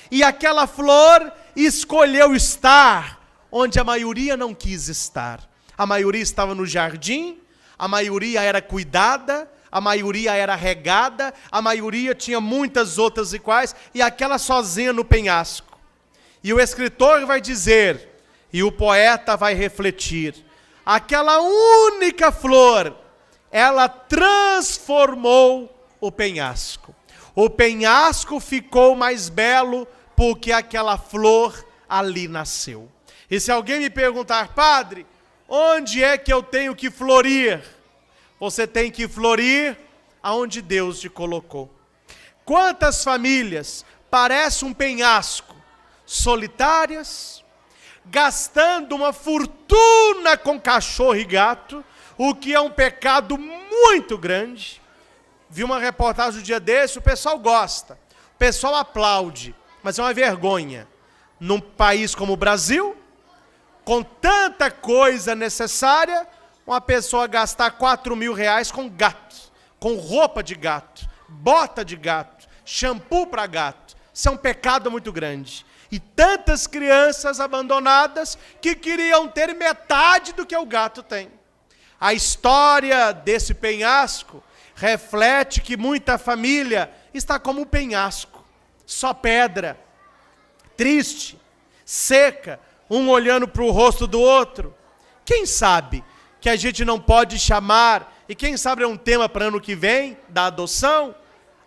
E aquela flor escolheu estar onde a maioria não quis estar. A maioria estava no jardim, a maioria era cuidada, a maioria era regada, a maioria tinha muitas outras iguais, e aquela sozinha no penhasco. E o escritor vai dizer, e o poeta vai refletir, aquela única flor, ela transformou o penhasco. O penhasco ficou mais belo porque aquela flor ali nasceu. E se alguém me perguntar, padre, onde é que eu tenho que florir? Você tem que florir aonde Deus te colocou. Quantas famílias parecem um penhasco, solitárias, gastando uma fortuna com cachorro e gato, o que é um pecado muito grande. Vi uma reportagem um dia desse, o pessoal gosta, o pessoal aplaude, mas é uma vergonha. Num país como o Brasil, com tanta coisa necessária, uma pessoa gastar R$4.000 com gato, com roupa de gato, bota de gato, shampoo para gato. Isso é um pecado muito grande. E tantas crianças abandonadas que queriam ter metade do que o gato tem. A história desse penhasco reflete que muita família está como um penhasco, só pedra, triste, seca, um olhando para o rosto do outro. Quem sabe que a gente não pode chamar E quem sabe é um tema para ano que vem, da adoção.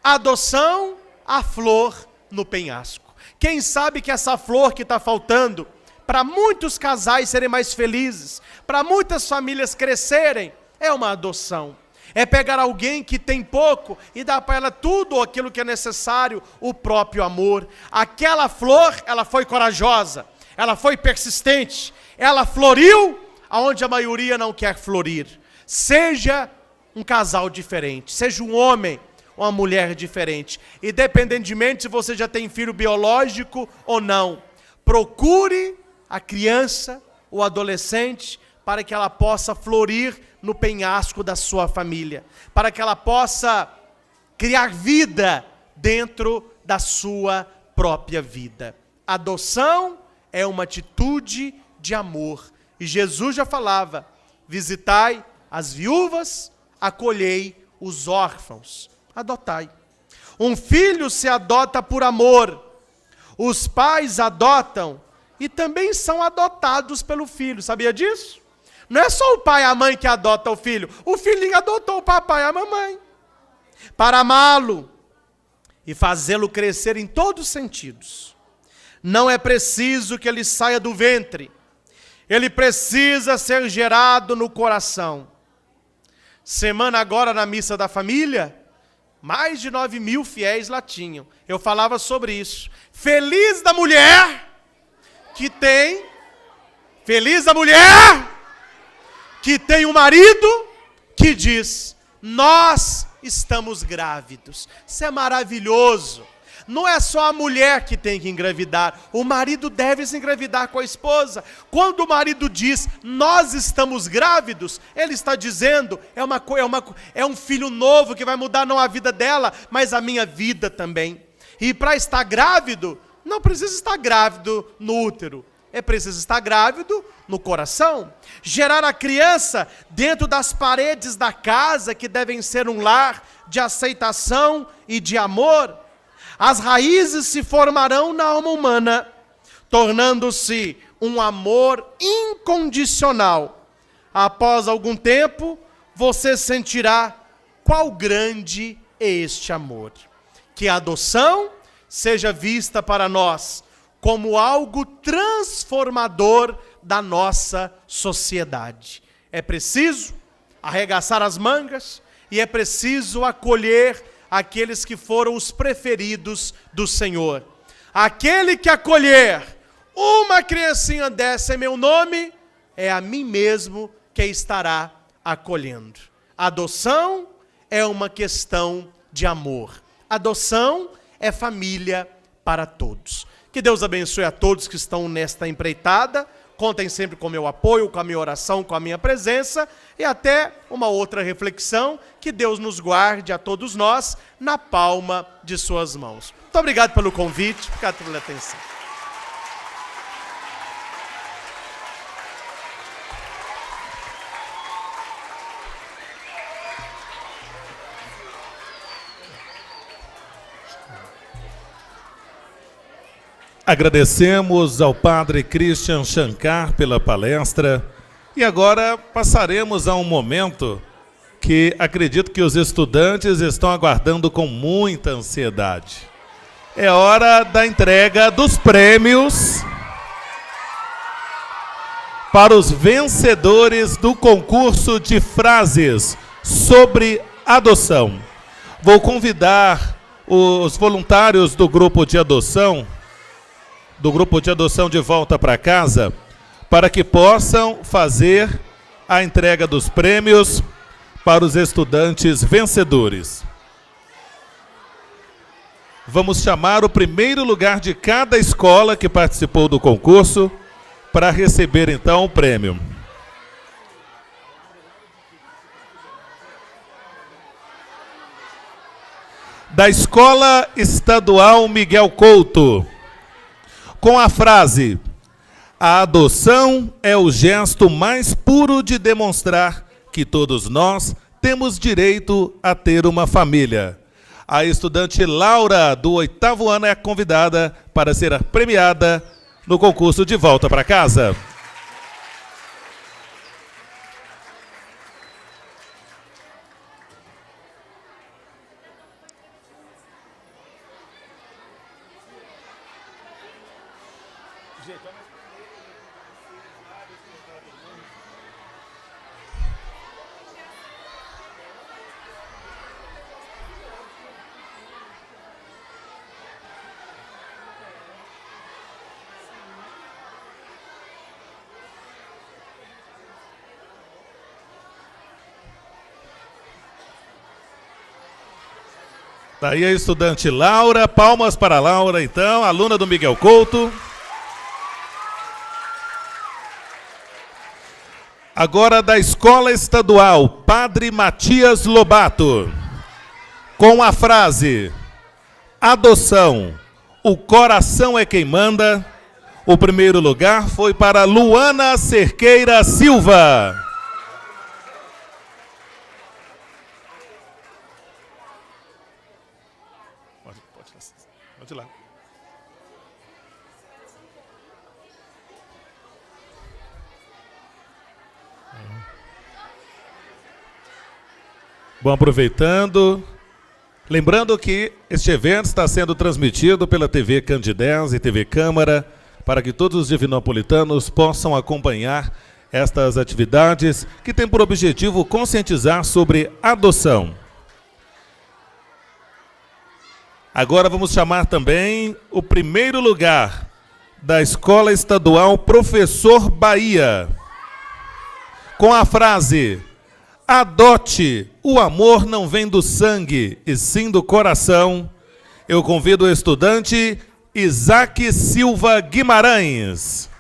Adoção, a flor no penhasco. Quem sabe que essa flor que está faltando, para muitos casais serem mais felizes, para muitas famílias crescerem, é uma adoção. É pegar alguém que tem pouco e dar para ela tudo aquilo que é necessário, o próprio amor. Aquela flor, ela foi corajosa, ela foi persistente, ela floriu aonde a maioria não quer florir. Seja um casal diferente, seja um homem ou uma mulher diferente, independentemente se você já tem filho biológico ou não. Procure a criança ou adolescente para que ela possa florir no penhasco da sua família, para que ela possa criar vida dentro da sua própria vida. Adoção é uma atitude de amor. E Jesus já falava: visitai as viúvas, acolhei os órfãos. Adotai. Um filho se adota por amor. Os pais adotam e também são adotados pelo filho. Sabia disso? Não é só o pai e a mãe que adota o filhinho adotou o papai e a mamãe. Para amá-lo e fazê-lo crescer em todos os sentidos. Não é preciso que ele saia do ventre. Ele precisa ser gerado no coração. Semana agora na missa da família, mais de 9.000 fiéis lá tinham. Eu falava sobre isso. Feliz da mulher que tem um marido que diz: nós estamos grávidos. Isso é maravilhoso. Não é só a mulher que tem que engravidar, o marido deve se engravidar com a esposa. Quando o marido diz: nós estamos grávidos, ele está dizendo: é um filho novo que vai mudar não a vida dela, mas a minha vida também. E para estar grávido, não precisa estar grávido no útero, é preciso estar grávido no coração. Gerar a criança dentro das paredes da casa, que devem ser um lar de aceitação e de amor. As raízes se formarão na alma humana, tornando-se um amor incondicional. Após algum tempo, você sentirá qual grande é este amor. Que a adoção seja vista para nós como algo transformador da nossa sociedade. É preciso arregaçar as mangas e é preciso acolher aqueles que foram os preferidos do Senhor. Aquele que acolher uma criancinha dessa em meu nome, é a mim mesmo que estará acolhendo. Adoção é uma questão de amor. Adoção é família para todos. Que Deus abençoe a todos que estão nesta empreitada. Contem sempre com o meu apoio, com a minha oração, com a minha presença, e até uma outra reflexão. Que Deus nos guarde a todos nós na palma de suas mãos. Muito obrigado pelo convite, obrigado pela atenção. Agradecemos ao Padre Christian Shankar pela palestra e agora passaremos a um momento que acredito que os estudantes estão aguardando com muita ansiedade. É hora da entrega dos prêmios para os vencedores do concurso de frases sobre adoção. Vou convidar os voluntários do grupo de adoção de Volta para Casa, para que possam fazer a entrega dos prêmios para os estudantes vencedores. Vamos chamar o primeiro lugar de cada escola que participou do concurso para receber então o prêmio. Da Escola Estadual Miguel Couto, com a frase: a adoção é o gesto mais puro de demonstrar que todos nós temos direito a ter uma família. A estudante Laura, do 8º ano, é a convidada para ser premiada no concurso de Volta para Casa. Daí a estudante Laura, palmas para a Laura, então, aluna do Miguel Couto. Agora da Escola Estadual Padre Matias Lobato, com a frase: adoção, o coração é quem manda. O primeiro lugar foi para Luana Cerqueira Silva. Pode ir lá. Bom, aproveitando, lembrando que este evento está sendo transmitido pela TV Candidez e TV Câmara, para que todos os divinopolitanos possam acompanhar estas atividades que têm por objetivo conscientizar sobre adoção. Agora vamos chamar também o primeiro lugar da Escola Estadual Professor Bahia, com a frase: adote, o amor não vem do sangue, e sim do coração. Eu convido o estudante Isaac Silva Guimarães.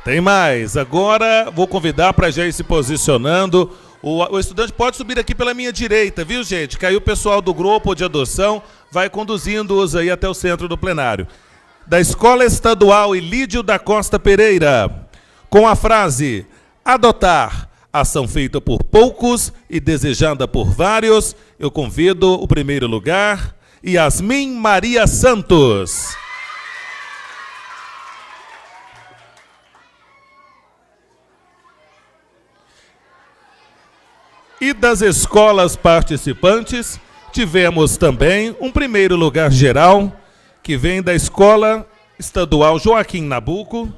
Tem mais. Agora vou convidar para já ir se posicionando. O estudante pode subir aqui pela minha direita, viu, gente? Que aí o pessoal do grupo de adoção vai conduzindo-os aí até o centro do plenário. Da Escola Estadual Ilídio da Costa Pereira, com a frase: adotar, ação feita por poucos e desejada por vários. Eu convido o primeiro lugar, Yasmin Maria Santos. E das escolas participantes, tivemos também um primeiro lugar geral, que vem da Escola Estadual Joaquim Nabuco.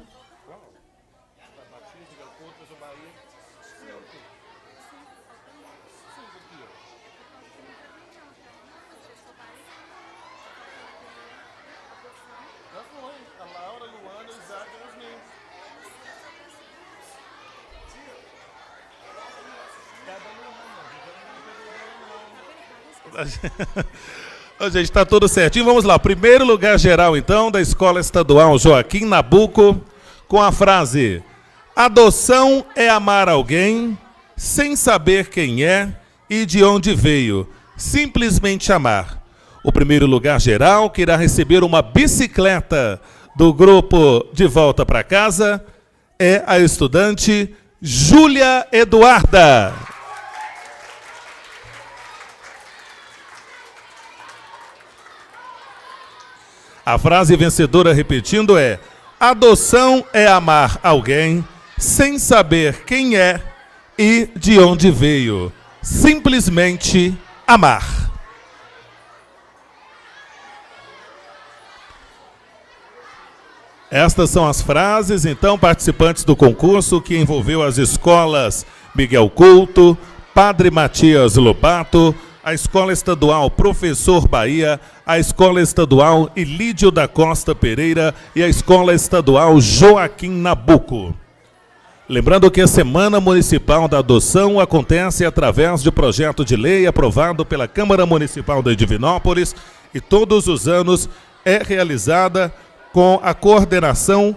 Gente, está tudo certinho. Vamos lá. Primeiro lugar geral, então, da Escola Estadual Joaquim Nabuco, com a frase: adoção é amar alguém sem saber quem é e de onde veio. Simplesmente amar. O primeiro lugar geral, que irá receber uma bicicleta do grupo De Volta para Casa, é a estudante Júlia Eduarda. A frase vencedora, repetindo, é: adoção é amar alguém sem saber quem é e de onde veio. Simplesmente amar. Estas são as frases, então, participantes do concurso que envolveu as escolas Miguel Couto, Padre Matias Lobato, a Escola Estadual Professor Bahia, a Escola Estadual Ilídio da Costa Pereira e a Escola Estadual Joaquim Nabuco. Lembrando que a Semana Municipal da Adoção acontece através de projeto de lei aprovado pela Câmara Municipal de Divinópolis e todos os anos é realizada com a coordenação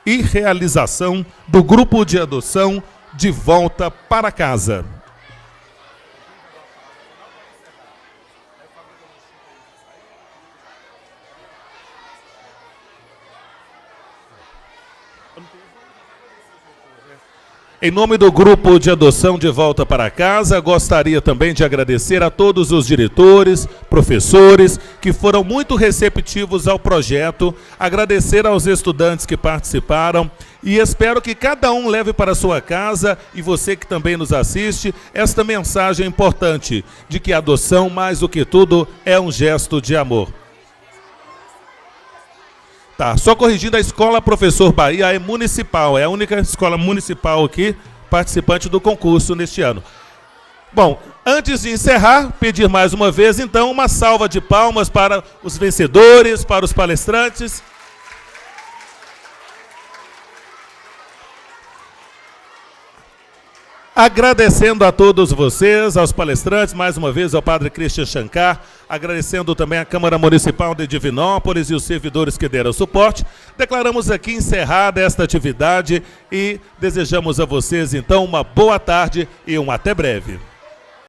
e realização do Grupo de Adoção De Volta para Casa. Em nome do grupo de adoção De Volta para Casa, gostaria também de agradecer a todos os diretores, professores, que foram muito receptivos ao projeto, agradecer aos estudantes que participaram e espero que cada um leve para sua casa, e você que também nos assiste, esta mensagem importante de que a adoção, mais do que tudo, é um gesto de amor. Tá, só corrigindo, a Escola Professor Bahia é municipal, é a única escola municipal aqui, participante do concurso neste ano. Bom, antes de encerrar, pedir mais uma vez, então, uma salva de palmas para os vencedores, para os palestrantes. Agradecendo a todos vocês, aos palestrantes, mais uma vez ao Padre Christian Shankar, agradecendo também à Câmara Municipal de Divinópolis e os servidores que deram suporte. Declaramos aqui encerrada esta atividade e desejamos a vocês, então, uma boa tarde e um até breve.